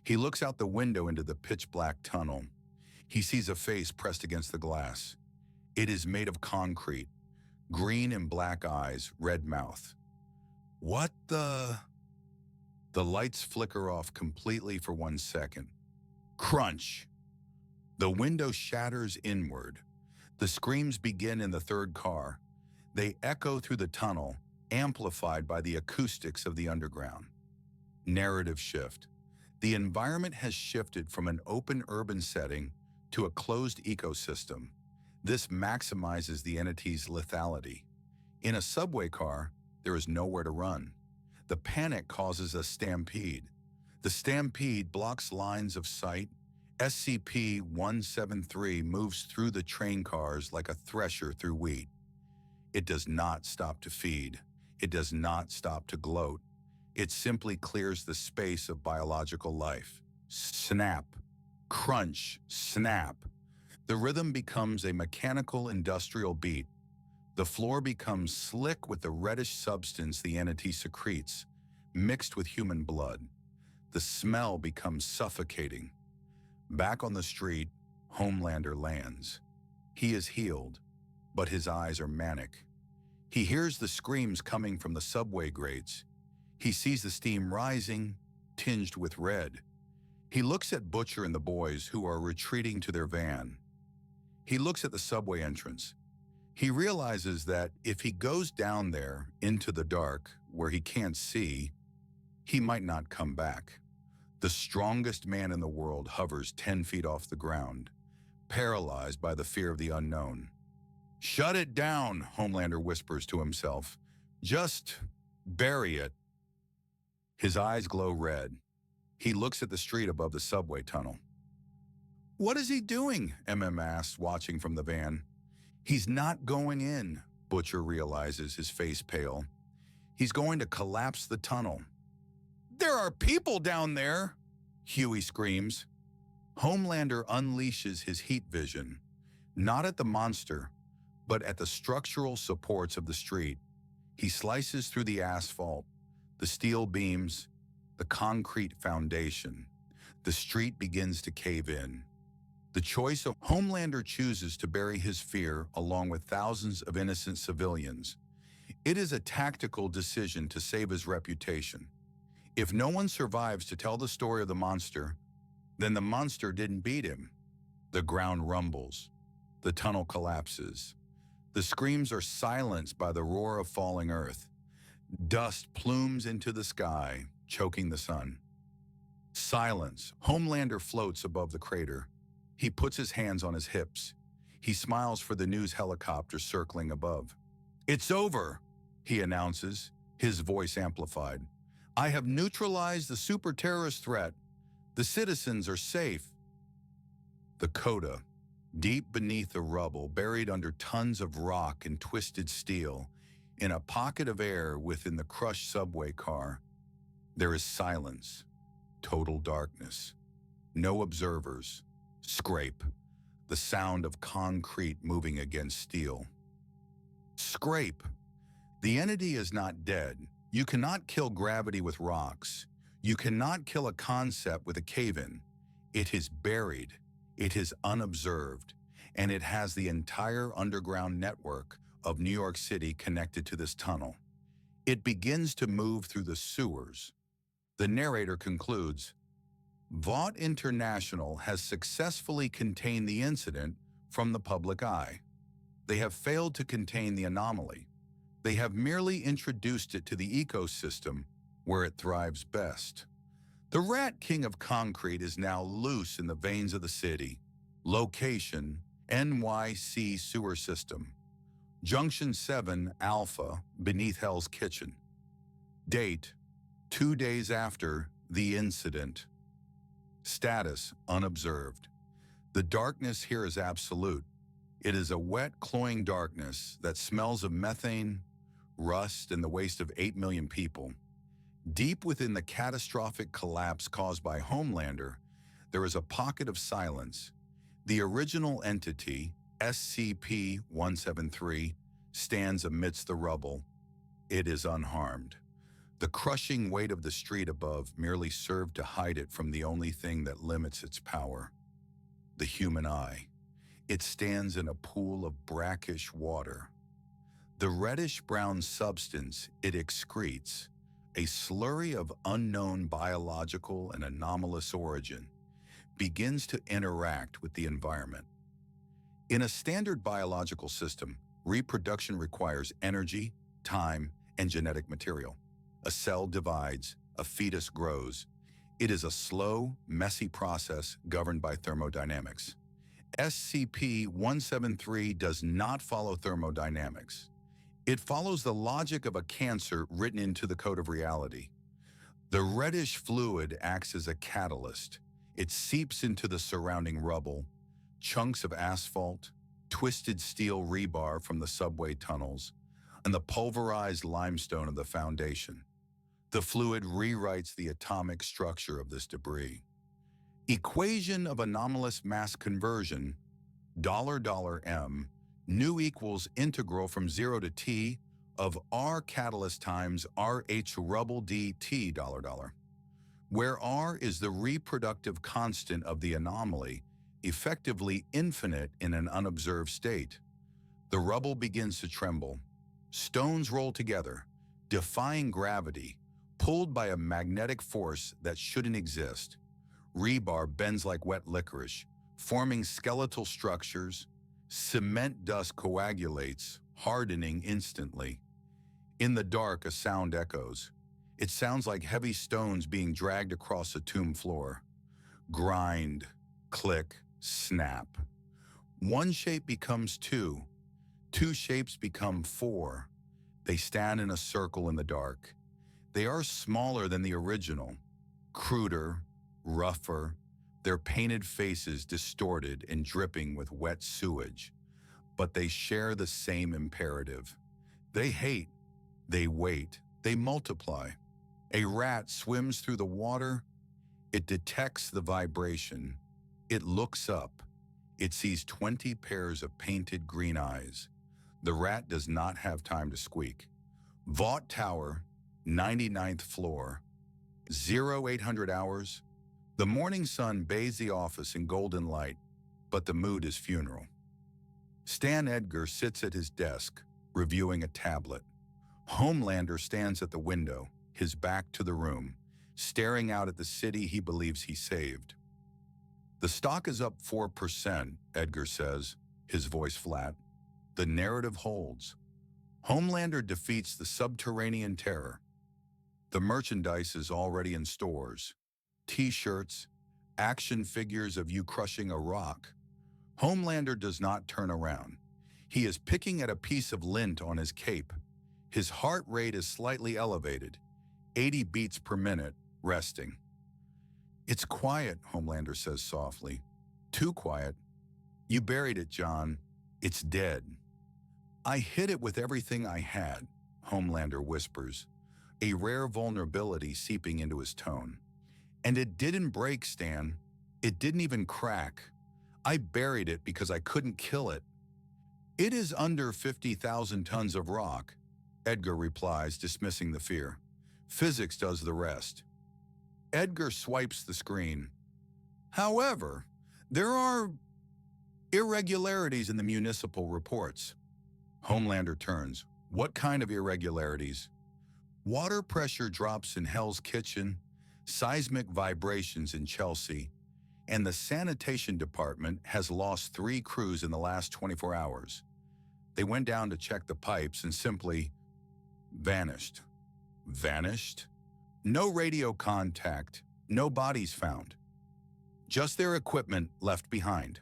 He looks out the window into the pitch-black tunnel. He sees a face pressed against the glass. It is made of concrete. Green and black eyes, red mouth. "What the..." The lights flicker off completely for 1 second. Crunch! The window shatters inward. The screams begin in the third car. They echo through the tunnel, amplified by the acoustics of the underground. Narrative shift. The environment has shifted from an open urban setting to a closed ecosystem. This maximizes the entity's lethality. In a subway car, there is nowhere to run. The panic causes a stampede. The stampede blocks lines of sight. SCP-173 moves through the train cars like a thresher through wheat. It does not stop to feed. It does not stop to gloat. It simply clears the space of biological life. Snap, crunch, snap. The rhythm becomes a mechanical industrial beat. The floor becomes slick with the reddish substance the entity secretes, mixed with human blood. The smell becomes suffocating. Back on the street, Homelander lands. He is healed, but his eyes are manic. He hears the screams coming from the subway grates. He sees the steam rising, tinged with red. He looks at Butcher and the boys who are retreating to their van. He looks at the subway entrance. He realizes that if he goes down there into the dark where he can't see, he might not come back. The strongest man in the world hovers 10 feet off the ground. paralyzed by the fear of the unknown. "Shut it down," Homelander whispers to himself. "Just bury it." His eyes glow red. He looks at the street above the subway tunnel. "What is he doing?" asks, watching from the van. "He's not going in," Butcher realizes, his face pale. "He's going to collapse the tunnel." "There are people down there!" Huey screams. Homelander unleashes his heat vision, not at the monster, but at the structural supports of the street. He slices through the asphalt, the steel beams, the concrete foundation. The street begins to cave in. The choice of Homelander chooses to bury his fear along with thousands of innocent civilians. It is a tactical decision to save his reputation. If no one survives to tell the story of the monster, then the monster didn't beat him. The ground rumbles. The tunnel collapses. The screams are silenced by the roar of falling earth. Dust plumes into the sky, choking the sun. Silence. Homelander floats above the crater. He puts his hands on his hips. He smiles for the news helicopter circling above. "It's over," he announces, his voice amplified. "I have neutralized the super-terrorist threat. The citizens are safe." The coda, deep beneath the rubble, buried under tons of rock and twisted steel, in a pocket of air within the crushed subway car, there is silence, total darkness. No observers. Scrape, the sound of concrete moving against steel. Scrape. The entity is not dead. You cannot kill gravity with rocks. You cannot kill a concept with a cave-in. It is buried. It is unobserved. And it has the entire underground network of New York City connected to this tunnel. It begins to move through the sewers. The narrator concludes, "Vought International has successfully contained the incident from the public eye. They have failed to contain the anomaly. They have merely introduced it to the ecosystem where it thrives best. The Rat King of Concrete is now loose in the veins of the city. Location, NYC sewer system. Junction 7 Alpha, beneath Hell's Kitchen. Date, 2 days after the incident. Status, unobserved. The darkness here is absolute. It is a wet, cloying darkness that smells of methane, rust, and the waste of 8 million people. Deep within the catastrophic collapse caused by Homelander, there is a pocket of silence. The original entity, SCP-173, stands amidst the rubble. It is unharmed. The crushing weight of the street above merely served to hide it from the only thing that limits its power, the human eye. It stands in a pool of brackish water. The reddish-brown substance it excretes, a slurry of unknown biological and anomalous origin, begins to interact with the environment. In a standard biological system, reproduction requires energy, time, and genetic material. A cell divides, a fetus grows. It is a slow, messy process governed by thermodynamics. SCP-173 does not follow thermodynamics. It follows the logic of a cancer written into the code of reality. The reddish fluid acts as a catalyst. It seeps into the surrounding rubble, chunks of asphalt, twisted steel rebar from the subway tunnels, and the pulverized limestone of the foundation. The fluid rewrites the atomic structure of this debris. Equation of anomalous mass conversion, $M, nu equals integral from 0 to t of R catalyst times RH rubble dt $, where R is the reproductive constant of the anomaly, effectively infinite in an unobserved state. The rubble begins to tremble. Stones roll together, defying gravity, pulled by a magnetic force that shouldn't exist. Rebar bends like wet licorice, forming skeletal structures. Cement dust coagulates, hardening instantly. In the dark, a sound echoes. It sounds like heavy stones being dragged across a tomb floor. Grind, click, snap. One shape becomes two. Two shapes become four. They stand in a circle in the dark. They are smaller than the original, cruder, rougher, their painted faces distorted and dripping with wet sewage. But they share the same imperative. They hate, they wait, they multiply. A rat swims through the water. It detects the vibration. It looks up. It sees 20 pairs of painted green eyes. The rat does not have time to squeak. Vought Tower, 99th floor, 0800 hours. The morning sun bathes the office in golden light, but the mood is funeral. Stan Edgar sits at his desk, reviewing a tablet. Homelander stands at the window, his back to the room, staring out at the city he believes he saved. The stock is up 4%, Edgar says, his voice flat. The narrative holds. Homelander defeats the subterranean terror. The merchandise is already in stores. T-shirts, action figures of you crushing a rock. Homelander does not turn around. He is picking at a piece of lint on his cape. His heart rate is slightly elevated, 80 beats per minute, resting. It's quiet, Homelander says softly. Too quiet. You buried it, John. It's dead. I hit it with everything I had, Homelander whispers, a rare vulnerability seeping into his tone. And it didn't break, Stan. It didn't even crack. I buried it because I couldn't kill it. It is under 50,000 tons of rock, Edgar replies, dismissing the fear. Physics does the rest. Edgar swipes the screen. However, there are irregularities in the municipal reports. Homelander turns. What kind of irregularities? Water pressure drops in Hell's Kitchen, seismic vibrations in Chelsea, and the sanitation department has lost 3 crews in the last 24 hours. They went down to check the pipes and simply vanished. Vanished? No radio contact, no bodies found. Just their equipment left behind.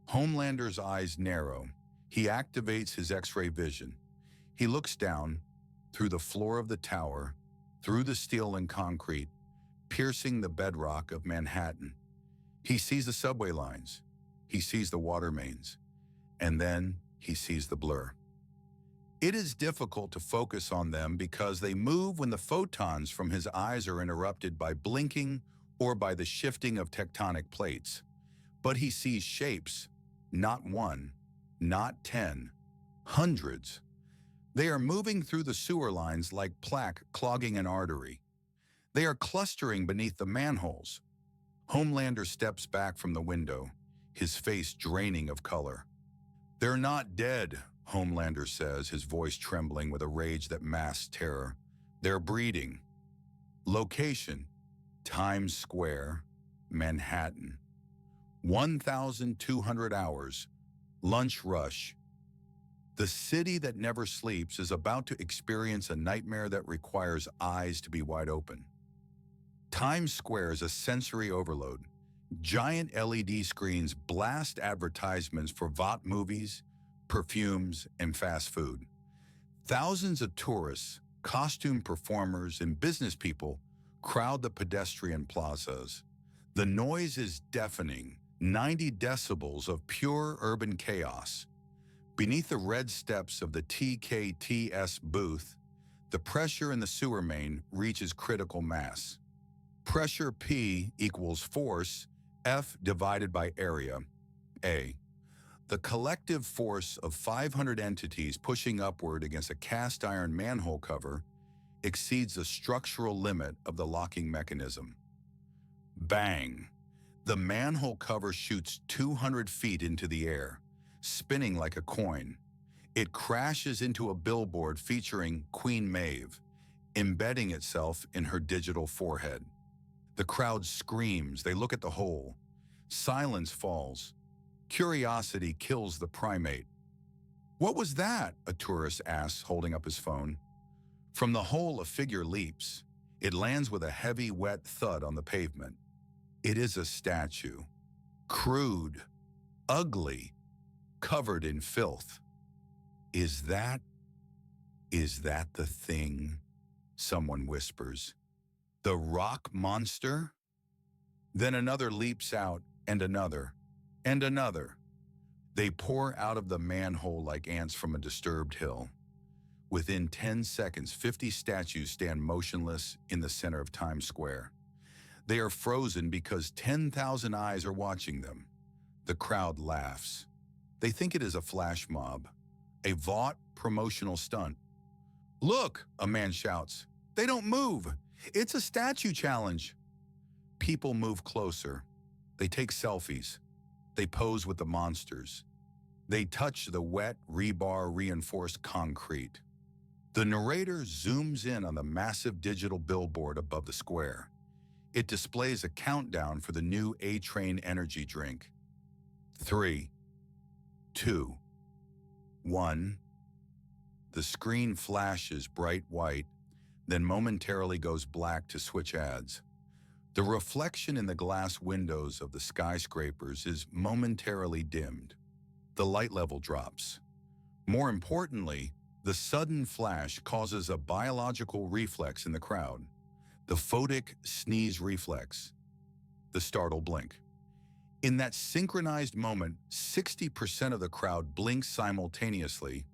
Homelander's eyes narrow. He activates his X-ray vision. He looks down, through the floor of the tower, through the steel and concrete, piercing the bedrock of Manhattan. He sees the subway lines. He sees the water mains. And then he sees the blur. It is difficult to focus on them because they move when the photons from his eyes are interrupted by blinking or by the shifting of tectonic plates. But he sees shapes, not one, not 10, hundreds. They are moving through the sewer lines like plaque clogging an artery. They are clustering beneath the manholes. Homelander steps back from the window, his face draining of color. They're not dead, Homelander says, his voice trembling with a rage that masks terror. They're breeding. Location: Times Square, Manhattan. 1,200 hours. Lunch rush. The city that never sleeps is about to experience a nightmare that requires eyes to be wide open. Times Square is a sensory overload. Giant LED screens blast advertisements for Vought movies, perfumes, and fast food. Thousands of tourists, costume performers, and business people crowd the pedestrian plazas. The noise is deafening, 90 decibels of pure urban chaos. Beneath the red steps of the TKTS booth, the pressure in the sewer main reaches critical mass. Pressure P equals force F divided by area, A. The collective force of 500 entities pushing upward against a cast iron manhole cover exceeds the structural limit of the locking mechanism. Bang! The manhole cover shoots 200 feet into the air, spinning like a coin. It crashes into a billboard featuring Queen Maeve, embedding itself in her digital forehead. The crowd screams. They look at the hole. Silence falls. Curiosity kills the primate. What was that? A tourist asks, holding up his phone. From the hole, a figure leaps. It lands with a heavy, wet thud on the pavement. It is a statue. Crude. Ugly. covered in filth. Is that the thing? Someone whispers. The rock monster? Then another leaps out, and another, and another. They pour out of the manhole like ants from a disturbed hill. Within 10 seconds, 50 statues stand motionless in the center of Times Square. They are frozen because 10,000 eyes are watching them. The crowd laughs. They think it is a flash mob, a Vought promotional stunt. Look, a man shouts. They don't move. It's a statue challenge. People move closer. They take selfies. They pose with the monsters. They touch the wet, rebar-reinforced concrete. The narrator zooms in on the massive digital billboard above the square. It displays a countdown for the new A-Train energy drink. 3, 2, 1. The screen flashes bright white, then momentarily goes black to switch ads. The reflection in the glass windows of the skyscrapers is momentarily dimmed. The light level drops. More importantly, the sudden flash causes a biological reflex in the crowd. The photic sneeze reflex. The startled blink. In that synchronized moment, 60% of the crowd blinks simultaneously.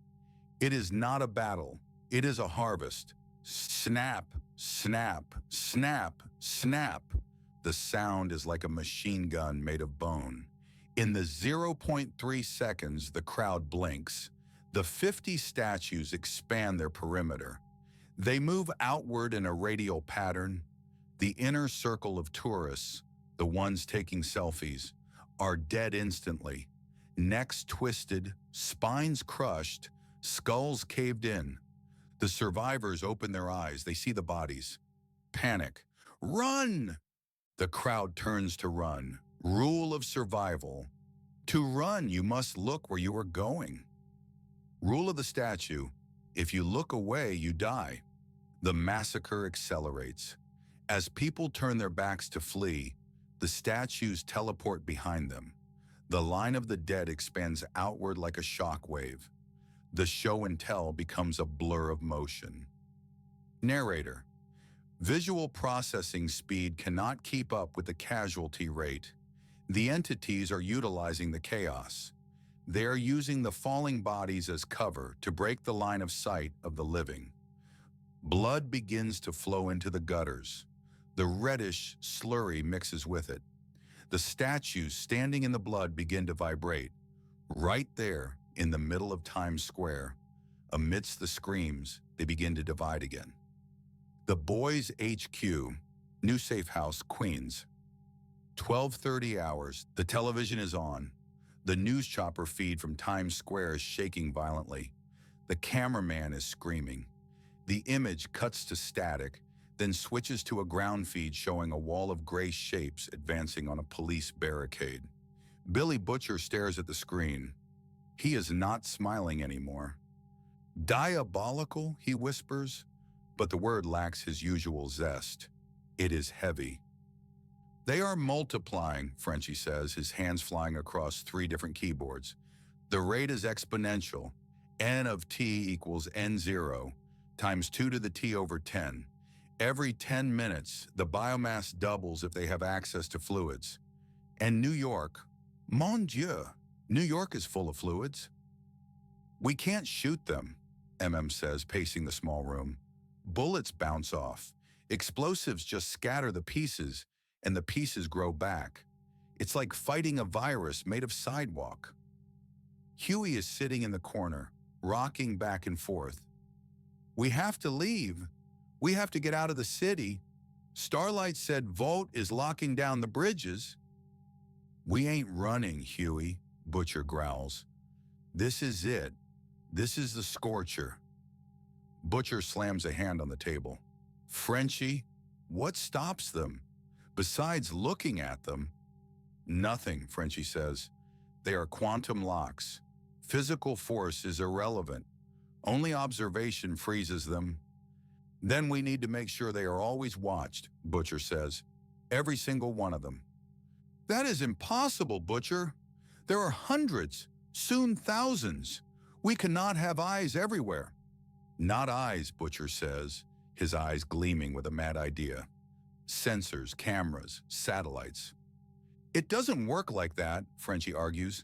It is not a battle. It is a harvest. Snap, snap, snap, snap. The sound is like a machine gun made of bone. In the 0.3 seconds the crowd blinks, the 50 statues expand their perimeter. They move outward in a radial pattern. The inner circle of tourists, the ones taking selfies, are dead instantly. Necks twisted, spines crushed, skulls caved in. The survivors open their eyes. They see the bodies. Panic. Run! The crowd turns to run. Rule of survival. To run, you must look where you are going. Rule of the statue. If you look away, you die. The massacre accelerates. As people turn their backs to flee, the statues teleport behind them. The line of the dead expands outward like a shockwave. The show and tell becomes a blur of motion. Narrator. Visual processing speed cannot keep up with the casualty rate. The entities are utilizing the chaos. They are using the falling bodies as cover to break the line of sight of the living. Blood begins to flow into the gutters. The reddish slurry mixes with it. The statues standing in the blood begin to vibrate. Right there, in the middle of Times Square, amidst the screams, they begin to divide again. The Boys HQ, New Safe House, Queens. 12:30 hours, the television is on. The news chopper feed from Times Square is shaking violently. The cameraman is screaming. The image cuts to static, then switches to a ground feed showing a wall of gray shapes advancing on a police barricade. Billy Butcher stares at the screen. He is not smiling anymore. Diabolical, he whispers, but the word lacks his usual zest. It is heavy. They are multiplying, Frenchie says, his hands flying across 3 different keyboards. The rate is exponential. N of t equals n0 times 2 to the t over 10. Every 10 minutes, the biomass doubles if they have access to fluids. And New York, mon Dieu, New York is full of fluids. We can't shoot them, says, pacing the small room. Bullets bounce off. Explosives just scatter the pieces, and the pieces grow back. It's like fighting a virus made of sidewalk. Huey is sitting in the corner, rocking back and forth. We have to leave. We have to get out of the city. Starlight said Vought is locking down the bridges. We ain't running, Huey, Butcher growls. This is it. This is the scorcher. Butcher slams a hand on the table. Frenchie, what stops them? Besides looking at them? Nothing, Frenchie says. They are quantum locks. Physical force is irrelevant. Only observation freezes them. Then we need to make sure they are always watched, Butcher says. Every single one of them. That is impossible, Butcher. There are hundreds. Soon thousands. We cannot have eyes everywhere. Not eyes, Butcher says, his eyes gleaming with a mad idea. Sensors, cameras, satellites. It doesn't work like that, Frenchie argues.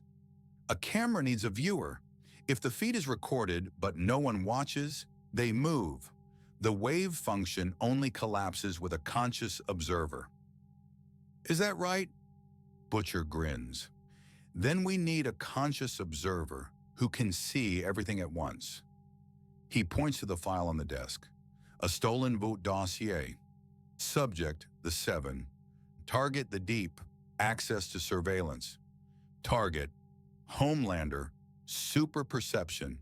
A camera needs a viewer. If the feed is recorded but no one watches, they move. The wave function only collapses with a conscious observer. Is that right? Butcher grins. Then we need a conscious observer who can see everything at once. He points to the file on the desk. A stolen Vought dossier. Subject, the 7. Target, the Deep. Access to surveillance. Target, Homelander. Super perception.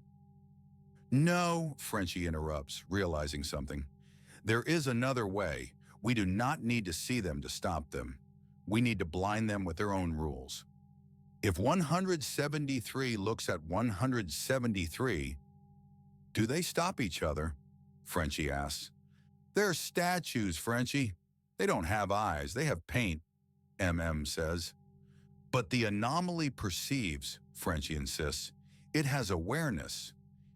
No, Frenchie interrupts, realizing something. There is another way. We do not need to see them to stop them. We need to blind them with their own rules. If 173 looks at 173, do they stop each other? Frenchie asks. They're statues, Frenchie. They don't have eyes, they have paint, says. But the anomaly perceives, Frenchie insists. It has awareness.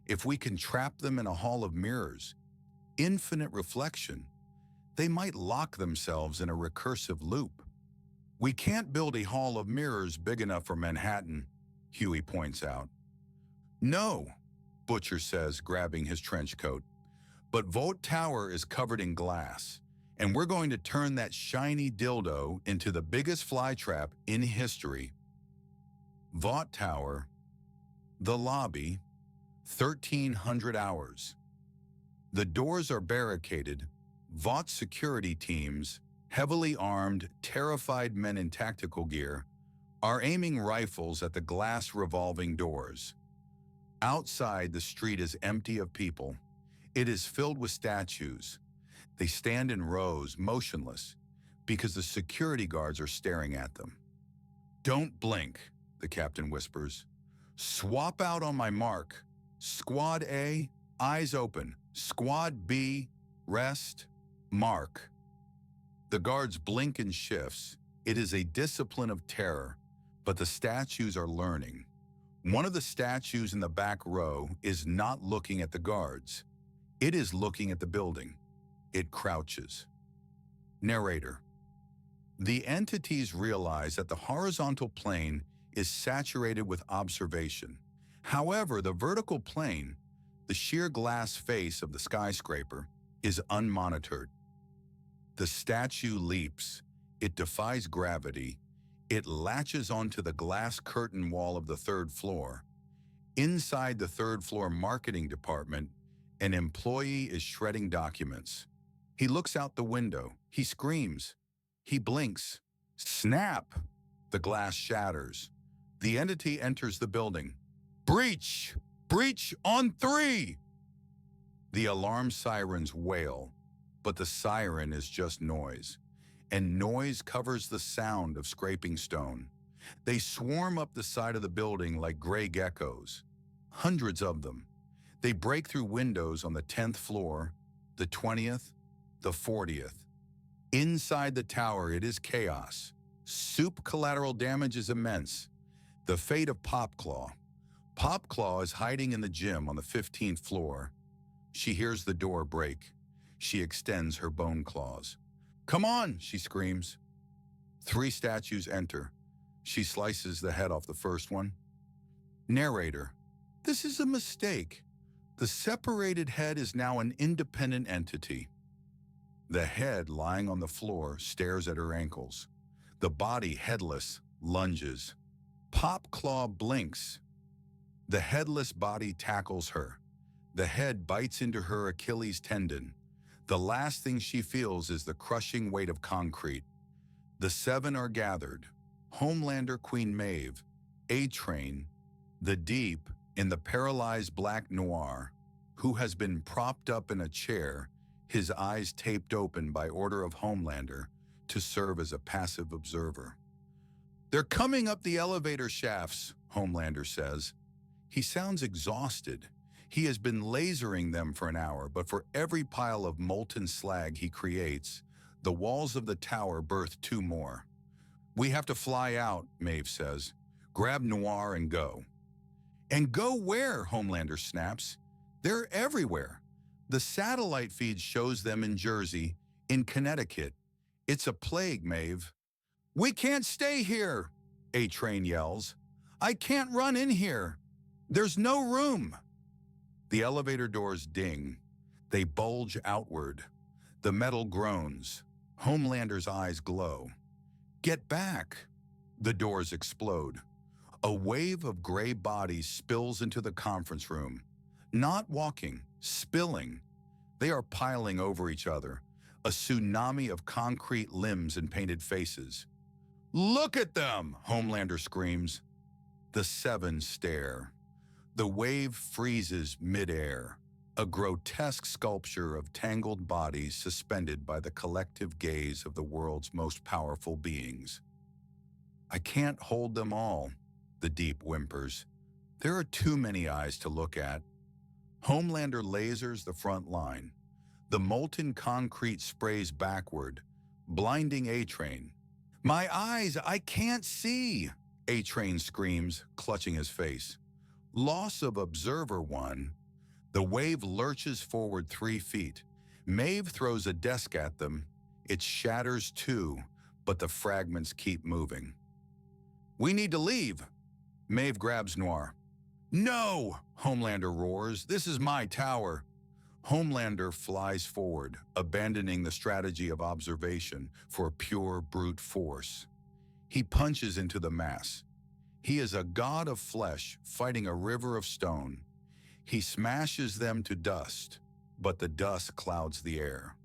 If we can trap them in a hall of mirrors, infinite reflection, they might lock themselves in a recursive loop. We can't build a hall of mirrors big enough for Manhattan, Huey points out. No, Butcher says, grabbing his trench coat. But Vought Tower is covered in glass, and we're going to turn that shiny dildo into the biggest flytrap in history. Vought Tower, the lobby, 1300 hours. The doors are barricaded. Vought security teams, heavily armed, terrified men in tactical gear, are aiming rifles at the glass revolving doors. Outside, the street is empty of people. It is filled with statues. They stand in rows, motionless, because the security guards are staring at them. Don't blink, the captain whispers. Swap out on my mark. Squad A, eyes open. Squad B, rest, mark. The guards blink in shifts. It is a discipline of terror, but the statues are learning. One of the statues in the back row is not looking at the guards. It is looking at the building. It crouches. Narrator. The entities realize that the horizontal plane is saturated with observation. However, the vertical plane, the sheer glass face of the skyscraper, is unmonitored. The statue leaps. It defies gravity. It latches onto the glass curtain wall of the third floor. Inside the third floor marketing department, an employee is shredding documents. He looks out the window. He screams. He blinks. Snap! The glass shatters. The entity enters the building. Breach! Breach on 3! The alarm sirens wail, but the siren is just noise, and noise covers the sound of scraping stone. They swarm up the side of the building like gray geckos, hundreds of them. They break through windows on the 10th floor, the 20th, the 40th. Inside the tower, it is chaos. Soup collateral damage is immense. The fate of Popclaw. Popclaw is hiding in the gym on the 15th floor. She hears the door break. She extends her bone claws. Come on, she screams. 3 statues enter. She slices the head off the first one. Narrator. This is a mistake. The separated head is now an independent entity. The head, lying on the floor, stares at her ankles. The body, headless, lunges. Popclaw blinks. The headless body tackles her. The head bites into her Achilles tendon. The last thing she feels is the crushing weight of concrete. The 7 are gathered. Homelander, Queen Maeve, A-Train, the Deep, in the paralyzed Black Noir, who has been propped up in a chair, his eyes taped open by order of Homelander, to serve as a passive observer. They're coming up the elevator shafts, Homelander says. He sounds exhausted. He has been lasering them for an hour, but for every pile of molten slag he creates, the walls of the tower birth 2 more. We have to fly out, Maeve says. Grab Noir and go. And go where? Homelander snaps. They're everywhere. The satellite feed shows them in Jersey, in Connecticut. It's a plague, Maeve. We can't stay here, A-Train yells. I can't run in here. There's no room. The elevator doors ding. They bulge outward. The metal groans. Homelander's eyes glow. Get back. The doors explode. A wave of gray bodies spills into the conference room. Not walking, spilling. They are piling over each other. A tsunami of concrete limbs and painted faces. Look at them, Homelander screams. The seven stare. The wave freezes midair, a grotesque sculpture of tangled bodies suspended by the collective gaze of the world's most powerful beings. I can't hold them all, the deep whimpers. There are too many eyes to look at. Homelander lasers the front line. The molten concrete sprays backward, blinding A-Train. My eyes, I can't see, A-Train screams, clutching his face. Loss of observer 1. The wave lurches forward 3 feet. Maeve throws a desk at them. It shatters too, but the fragments keep moving. We need to leave. Maeve grabs Noir. No, Homelander roars. This is my tower. Homelander flies forward, abandoning the strategy of observation for pure brute force. He punches into the mass. He is a god of flesh fighting a river of stone. He smashes them to dust, but the dust clouds the air.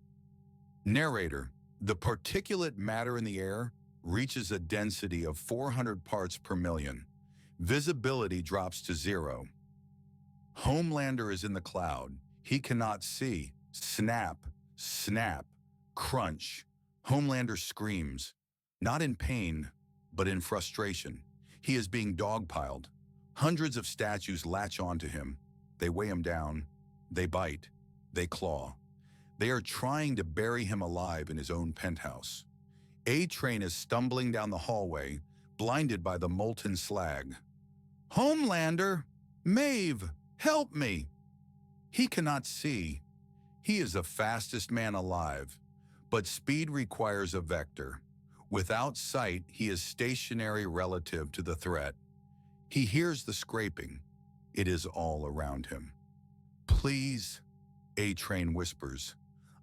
Narrator, the particulate matter in the air reaches a density of 400 parts per million. Visibility drops to 0. Homelander is in the cloud. He cannot see. Snap, snap, crunch. Homelander screams, not in pain, but in frustration. He is being dogpiled. Hundreds of statues latch onto him. They weigh him down. They bite. They claw. They are trying to bury him alive in his own penthouse. A-Train is stumbling down the hallway, blinded by the molten slag. Homelander! Maeve! Help me! He cannot see. He is the fastest man alive, but speed requires a vector. Without sight, he is stationary relative to the threat. He hears the scraping. It is all around him. Please, A-Train whispers.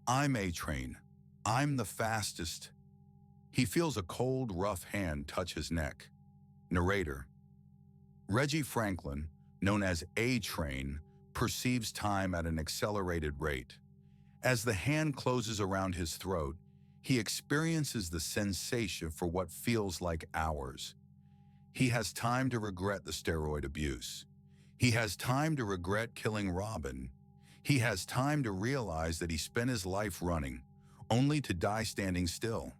I'm A-Train. I'm the fastest. He feels a cold, rough hand touch his neck. Narrator. Reggie Franklin, known as A-Train, perceives time at an accelerated rate. As the hand closes around his throat, he experiences the sensation for what feels like hours. He has time to regret the steroid abuse. He has time to regret killing Robin. He has time to realize that he spent his life running, only to die standing still.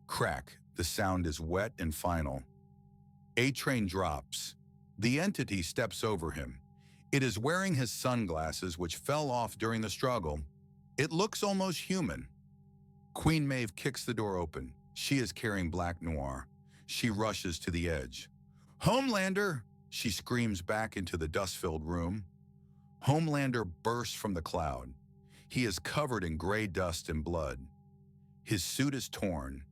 Crack, the sound is wet and final. A-Train drops. The entity steps over him. It is wearing his sunglasses, which fell off during the struggle. It looks almost human. Queen Maeve kicks the door open. She is carrying Black Noir. She rushes to the edge. Homelander! She screams back into the dust-filled room. Homelander bursts from the cloud. He is covered in gray dust and blood. His suit is torn.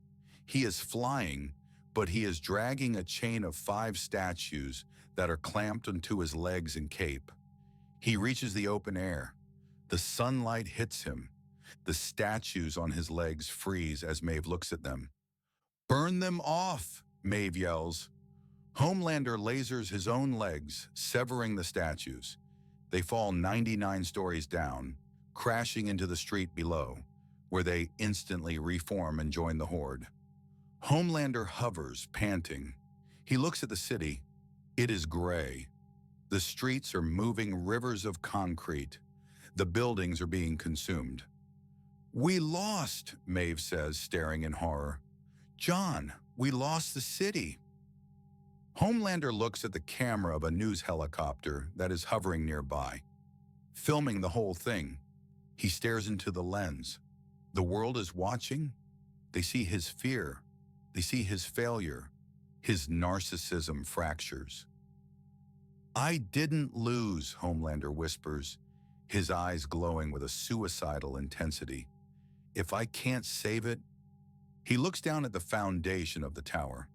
He is flying, but he is dragging a chain of 5 statues that are clamped onto his legs and cape. He reaches the open air. The sunlight hits him. The statues on his legs freeze as Maeve looks at them. Burn them off, Maeve yells. Homelander lasers his own legs, severing the statues. They fall 99 stories down, crashing into the street below, where they instantly reform and join the horde. Homelander hovers, panting. He looks at the city. It is gray. The streets are moving rivers of concrete. The buildings are being consumed. We lost, Maeve says, staring in horror. John, we lost the city. Homelander looks at the camera of a news helicopter that is hovering nearby, filming the whole thing. He stares into the lens. The world is watching. They see his fear. They see his failure. His narcissism fractures. I didn't lose, Homelander whispers, his eyes glowing with a suicidal intensity. If I can't save it, he looks down at the foundation of the tower.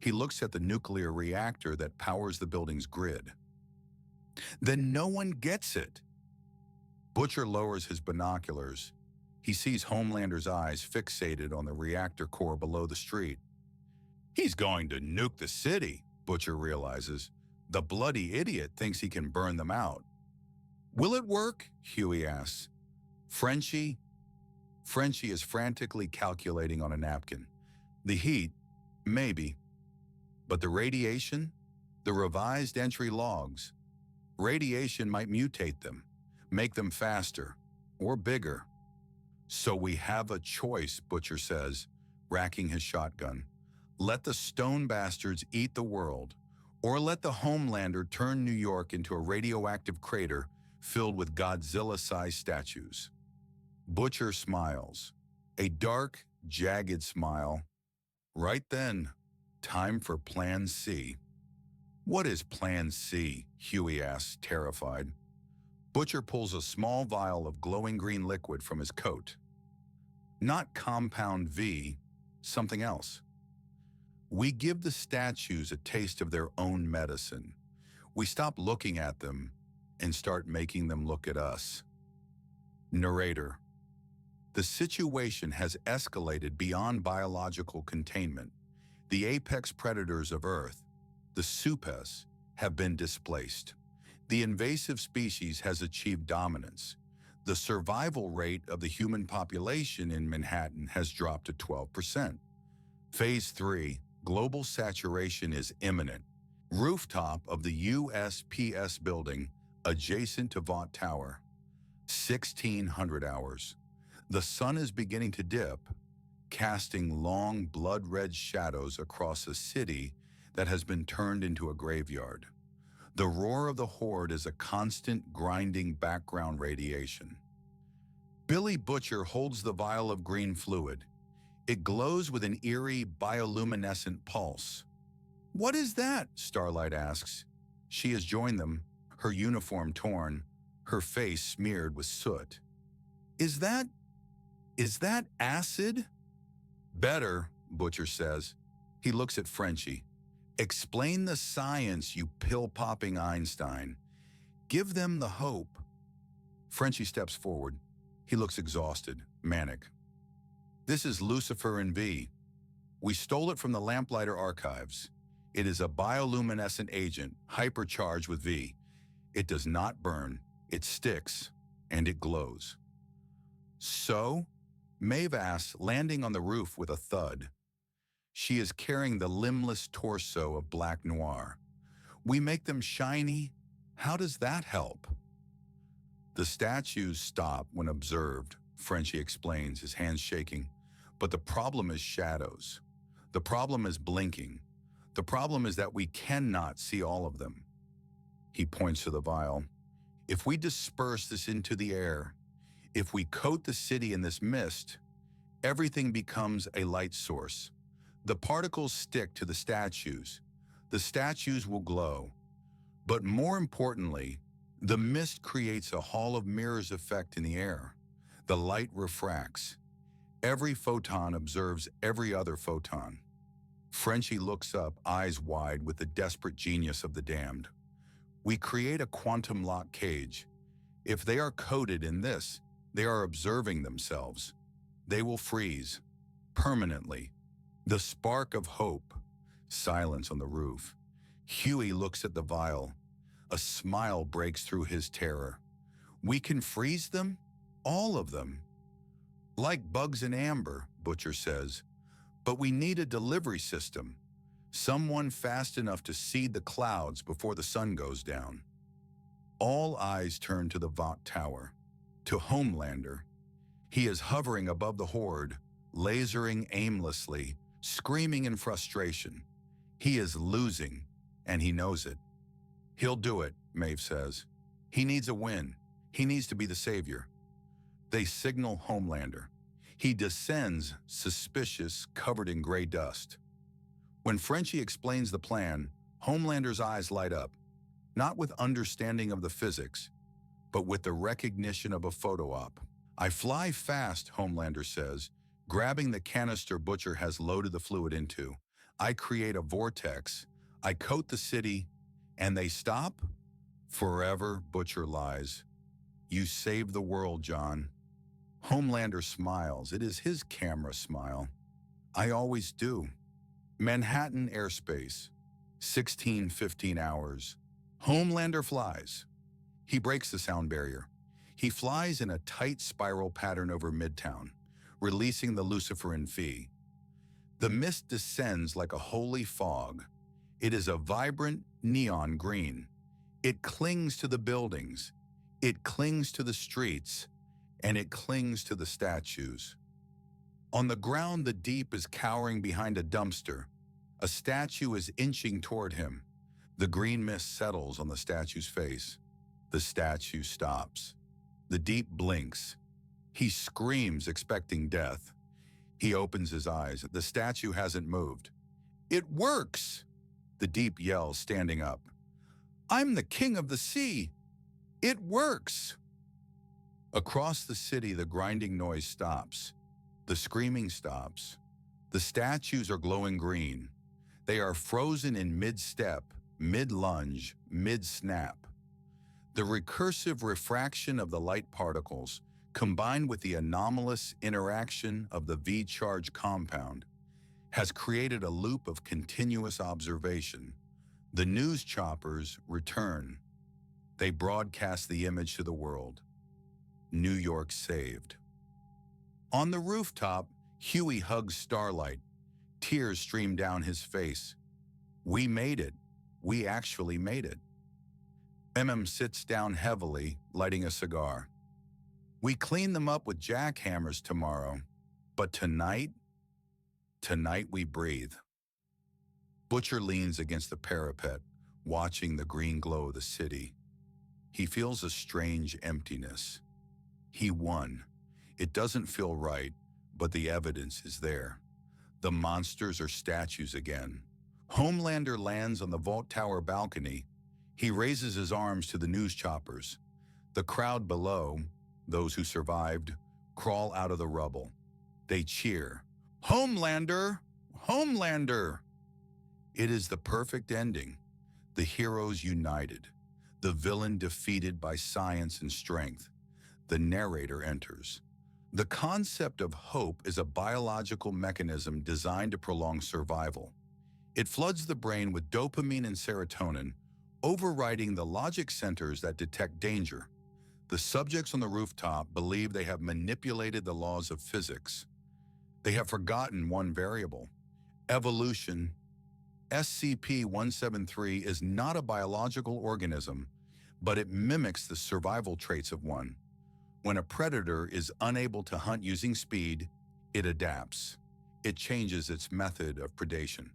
He looks at the nuclear reactor that powers the building's grid. Then no one gets it. Butcher lowers his binoculars. He sees Homelander's eyes fixated on the reactor core below the street. He's going to nuke the city, Butcher realizes. The bloody idiot thinks he can burn them out. Will it work? Huey asks. Frenchie is frantically calculating on a napkin. The heat, maybe. But the radiation? The revised entry logs. Radiation might mutate them, make them faster or bigger. So we have a choice, Butcher says, racking his shotgun. Let the stone bastards eat the world, or let the Homelander turn New York into a radioactive crater filled with Godzilla-sized statues. Butcher smiles, a dark, jagged smile. Right then, time for Plan C. What is Plan C? Huey asks, terrified. Butcher pulls a small vial of glowing green liquid from his coat. Not Compound V, something else. We give the statues a taste of their own medicine. We stop looking at them and start making them look at us. Narrator. The situation has escalated beyond biological containment. The apex predators of Earth, the Supes, have been displaced. The invasive species has achieved dominance. The survival rate of the human population in Manhattan has dropped to 12%. Phase 3, global saturation is imminent. Rooftop of the USPS building adjacent to Vought Tower. 1600 hours. The sun is beginning to dip, casting long blood-red shadows across a city that has been turned into a graveyard. The roar of the horde is a constant grinding background radiation. Billy Butcher holds the vial of green fluid. It glows with an eerie bioluminescent pulse. What is that? Starlight asks. She has joined them, her uniform torn, her face smeared with soot. Is that acid? Better, Butcher says. He looks at Frenchie. Explain the science, you pill-popping Einstein. Give them the hope. Frenchie steps forward. He looks exhausted, manic. This is Lucifer in V. We stole it from the Lamplighter archives. It is a bioluminescent agent, hypercharged with V. It does not burn, it sticks, and it glows. So? Maeve asks, landing on the roof with a thud. She is carrying the limbless torso of Black Noir. We make them shiny? How does that help? The statues stop when observed, Frenchie explains, his hands shaking. But the problem is shadows. The problem is blinking. The problem is that we cannot see all of them. He points to the vial. If we disperse this into the air, if we coat the city in this mist, everything becomes a light source. The particles stick to the statues. The statues will glow. But more importantly, the mist creates a hall of mirrors effect in the air. The light refracts. Every photon observes every other photon. Frenchie looks up, eyes wide with the desperate genius of the damned. We create a quantum lock cage. If they are coated in this, they are observing themselves. They will freeze, permanently. The spark of hope. Silence on the roof. Huey looks at the vial. A smile breaks through his terror. We can freeze them? All of them. Like bugs in amber, Butcher says. But we need a delivery system. Someone fast enough to seed the clouds before the sun goes down. All eyes turn to the Vought Tower, to Homelander. He is hovering above the horde, lasering aimlessly, screaming in frustration. He is losing, and he knows it. He'll do it, Maeve says. He needs a win. He needs to be the savior. They signal Homelander. He descends, suspicious, covered in gray dust. When Frenchie explains the plan, Homelander's eyes light up. not with understanding of the physics, but with the recognition of a photo op. I fly fast, Homelander says, grabbing the canister Butcher has loaded the fluid into. I create a vortex. I coat the city, and they stop? Forever, Butcher lies. You saved the world, John. Homelander smiles. It is his camera smile. I always do. Manhattan airspace. 16-15 hours. Homelander flies. He breaks the sound barrier. He flies in a tight spiral pattern over Midtown, releasing the Luciferin fee. The mist descends like a holy fog. It is a vibrant neon green. It clings to the buildings. It clings to the streets. And it clings to the statues. On the ground, the Deep is cowering behind a dumpster. A statue is inching toward him. The green mist settles on the statue's face. The statue stops. The Deep blinks. He screams, expecting death. He opens his eyes. The statue hasn't moved. It works! The Deep yells, standing up. I'm the king of the sea! It works! Across the city, the grinding noise stops. The screaming stops. The statues are glowing green. They are frozen in mid-step, mid-lunge, mid-snap. The recursive refraction of the light particles, combined with the anomalous interaction of the V-charge compound, has created a loop of continuous observation. The news choppers return. They broadcast the image to the world. New York saved. On the rooftop, Huey hugs starlight. Tears stream down his face. We made it. We actually made it. Sits down heavily, lighting a cigar. We clean them up with jackhammers tomorrow, but tonight we breathe. Butcher leans against the parapet, watching the green glow of the city. He feels a strange emptiness. He won. It doesn't feel right, but the evidence is there. The monsters are statues again. Homelander lands on the Vault Tower balcony. He raises his arms to the news choppers. The crowd below, those who survived, crawl out of the rubble. They cheer. Homelander! Homelander! It is the perfect ending. The heroes united. The villain defeated by science and strength. The narrator enters. The concept of hope is a biological mechanism designed to prolong survival. It floods the brain with dopamine and serotonin, overriding the logic centers that detect danger. The subjects on the rooftop believe they have manipulated the laws of physics. They have forgotten one variable: evolution. SCP-173 is not a biological organism, but it mimics the survival traits of one. When a predator is unable to hunt using speed, it adapts. It changes its method of predation.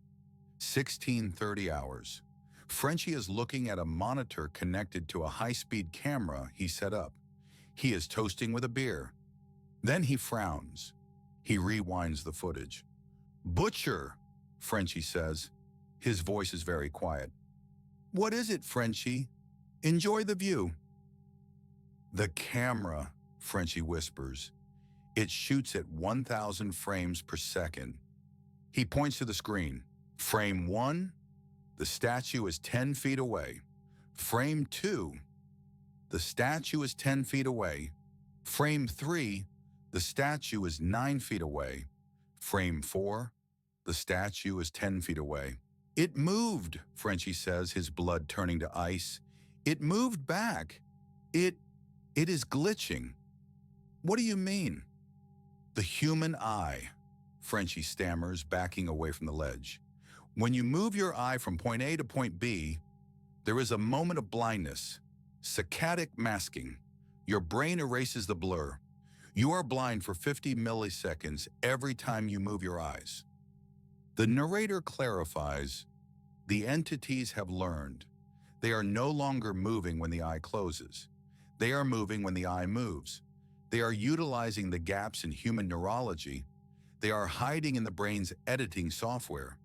16:30 hours. Frenchie is looking at a monitor connected to a high-speed camera he set up. He is toasting with a beer. Then he frowns. He rewinds the footage. Butcher, Frenchie says. His voice is very quiet. What is it, Frenchie? Enjoy the view. The camera, Frenchie whispers. It shoots at 1,000 frames per second. He points to the screen. Frame 1, the statue is 10 feet away. Frame 2, the statue is 10 feet away. Frame 3, the statue is 9 feet away. Frame 4, the statue is 10 feet away. It moved, Frenchie says, his blood turning to ice. It moved back. It is glitching. What do you mean? The human eye, Frenchie stammers, backing away from the ledge. When you move your eye from point A to point B, there is a moment of blindness, saccadic masking. Your brain erases the blur. You are blind for 50 milliseconds every time you move your eyes. The narrator clarifies, the entities have learned. They are no longer moving when the eye closes. They are moving when the eye moves. They are utilizing the gaps in human neurology. They are hiding in the brain's editing software.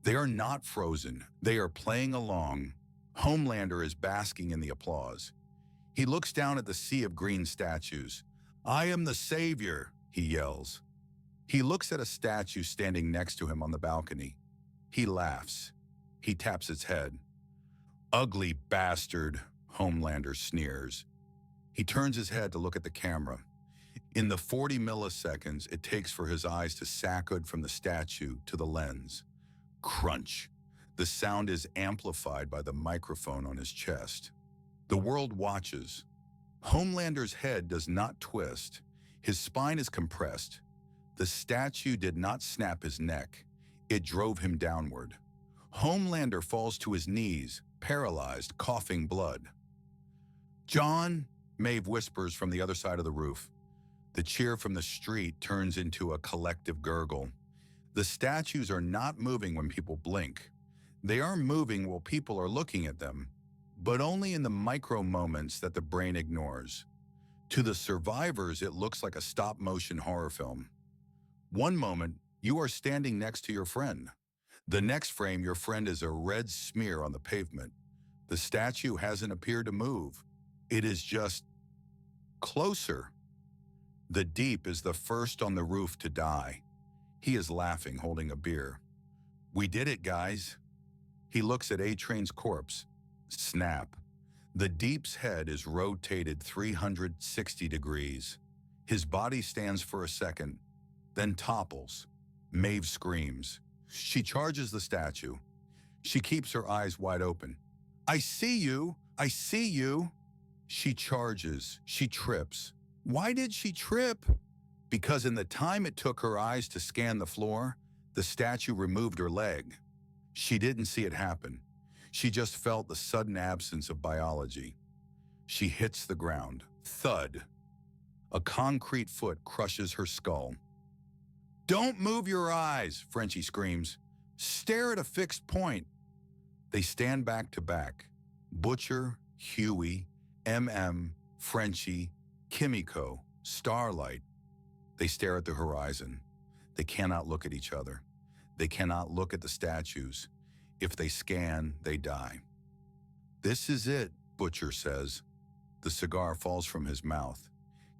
They are not frozen. They are playing along. Homelander is basking in the applause. He looks down at the sea of green statues. "I am the savior," he yells. He looks at a statue standing next to him on the balcony. He laughs. He taps its head. "Ugly bastard," Homelander sneers. He turns his head to look at the camera. In the 40 milliseconds it takes for his eyes to saccade from the statue to the lens. Crunch. The sound is amplified by the microphone on his chest. The world watches. Homelander's head does not twist. His spine is compressed. The statue did not snap his neck. It drove him downward. Homelander falls to his knees, paralyzed, coughing blood. "John," Maeve whispers from the other side of the roof. The cheer from the street turns into a collective gurgle. The statues are not moving when people blink. They are moving while people are looking at them, but only in the micro moments that the brain ignores. To the survivors, it looks like a stop-motion horror film. One moment, you are standing next to your friend. The next frame, your friend is a red smear on the pavement. The statue hasn't appeared to move. It is just closer. The Deep is the first on the roof to die. He is laughing, holding a beer. "We did it, guys." He looks at A-Train's corpse. Snap. The Deep's head is rotated 360 degrees. His body stands for a second, then topples. Maeve screams. She charges the statue. She keeps her eyes wide open. "I see you! I see you!" She charges. She trips. Why did she trip? Because in the time it took her eyes to scan the floor, the statue removed her leg. She didn't see it happen. She just felt the sudden absence of biology. She hits the ground. Thud. A concrete foot crushes her skull. "Don't move your eyes," Frenchie screams. "Stare at a fixed point." They stand back to back. Butcher, Huey, Frenchie, Kimiko, Starlight. They stare at the horizon. They cannot look at each other. They cannot look at the statues. If they scan, they die. "This is it," Butcher says. The cigar falls from his mouth.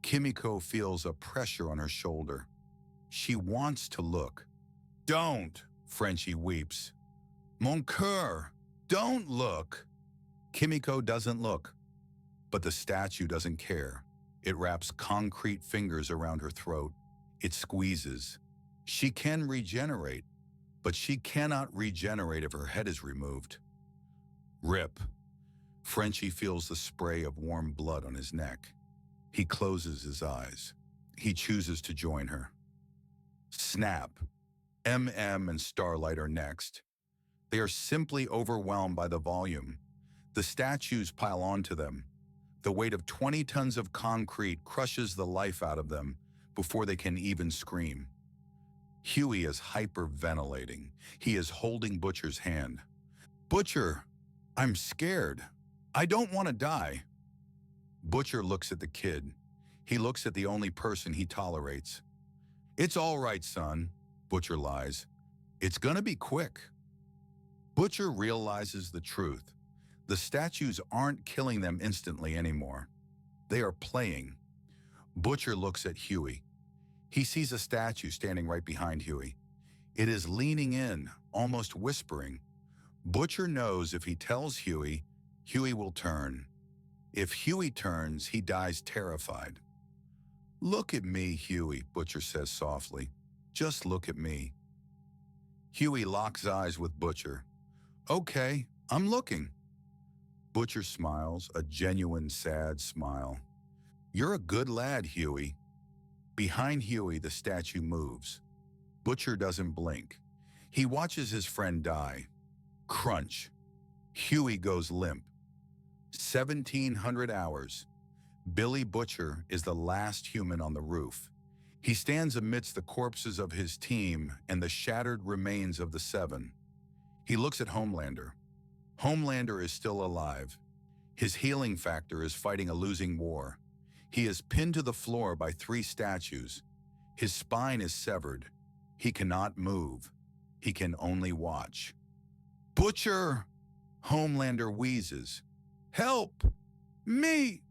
Kimiko feels a pressure on her shoulder. She wants to look. "Don't," Frenchie weeps. "Mon cœur, don't look." Kimiko doesn't look, but the statue doesn't care. It wraps concrete fingers around her throat. It squeezes. She can regenerate, but she cannot regenerate if her head is removed. Rip. Frenchie feels the spray of warm blood on his neck. He closes his eyes. He chooses to join her. Snap. And Starlight are next. They are simply overwhelmed by the volume. The statues pile onto them. The weight of 20 tons of concrete crushes the life out of them before they can even scream. Huey is hyperventilating. He is holding Butcher's hand. "Butcher, I'm scared. I don't want to die." Butcher looks at the kid. He looks at the only person he tolerates. "It's all right, son," Butcher lies. "It's gonna be quick." Butcher realizes the truth. The statues aren't killing them instantly anymore. They are playing. Butcher looks at Huey. He sees a statue standing right behind Huey. It is leaning in, almost whispering. Butcher knows if he tells Huey, Huey will turn. If Huey turns, he dies terrified. "Look at me, Huey," Butcher says softly. "Just look at me." Huey locks eyes with Butcher. "Okay, I'm looking." Butcher smiles, a genuine sad smile. "You're a good lad, Huey." Behind Huey, the statue moves. Butcher doesn't blink. He watches his friend die. Crunch. Huey goes limp. 1,700 hours. Billy Butcher is the last human on the roof. He stands amidst the corpses of his team and the shattered remains of the 7. He looks at Homelander. Homelander is still alive. His healing factor is fighting a losing war. He is pinned to the floor by 3 statues. His spine is severed. He cannot move. He can only watch. "Butcher!" Homelander wheezes. "Help! Me!"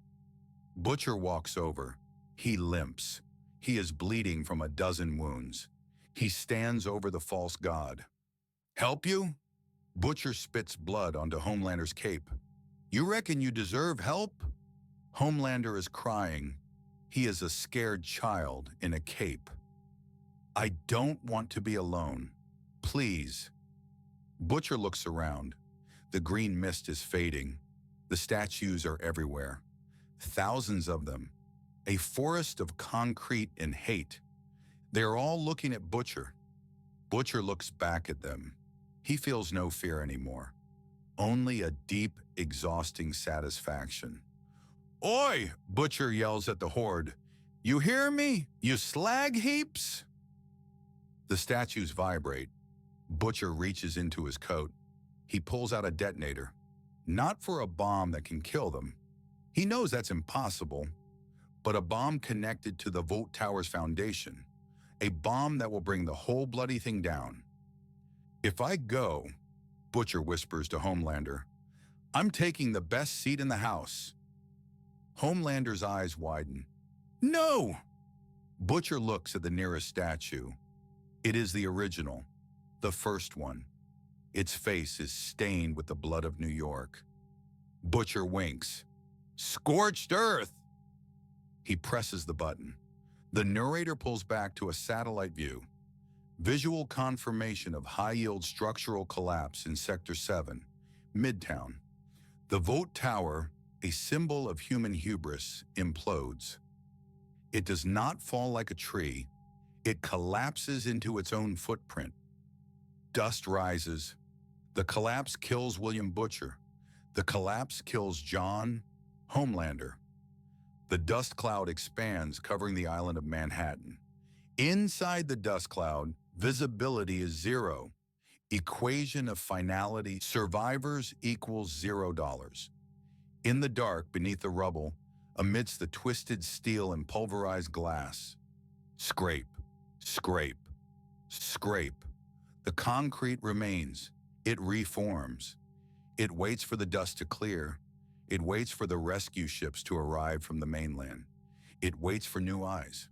Butcher walks over. He limps. He is bleeding from a dozen wounds. He stands over the false god. "Help you?" Butcher spits blood onto Homelander's cape. "You reckon you deserve help?" Homelander is crying. He is a scared child in a cape. "I don't want to be alone. Please." Butcher looks around. The green mist is fading. The statues are everywhere. Thousands of them. A forest of concrete and hate. They are all looking at Butcher. Butcher looks back at them. He feels no fear anymore. Only a deep, exhausting satisfaction. "Oi!" Butcher yells at the horde. "You hear me, you slag heaps?" The statues vibrate. Butcher reaches into his coat. He pulls out a detonator. Not for a bomb that can kill them. He knows that's impossible. But a bomb connected to the Vought Tower's foundation. A bomb that will bring the whole bloody thing down. "If I go," Butcher whispers to Homelander, "I'm taking the best seat in the house." Homelander's eyes widen. "No!" Butcher looks at the nearest statue. It is the original, the first one. Its face is stained with the blood of New York. Butcher winks. "Scorched earth!" He presses the button. The narrator pulls back to a satellite view. Visual confirmation of high-yield structural collapse in Sector 7, Midtown. The Vought Tower, a symbol of human hubris, implodes. It does not fall like a tree. It collapses into its own footprint. Dust rises. The collapse kills William Butcher. The collapse kills John, Homelander. The dust cloud expands, covering the island of Manhattan. Inside the dust cloud, visibility is zero. Equation of finality, survivors equals $0. In the dark, beneath the rubble, amidst the twisted steel and pulverized glass. Scrape, scrape, scrape. The concrete remains. It reforms. It waits for the dust to clear. It waits for the rescue ships to arrive from the mainland. It waits for new eyes.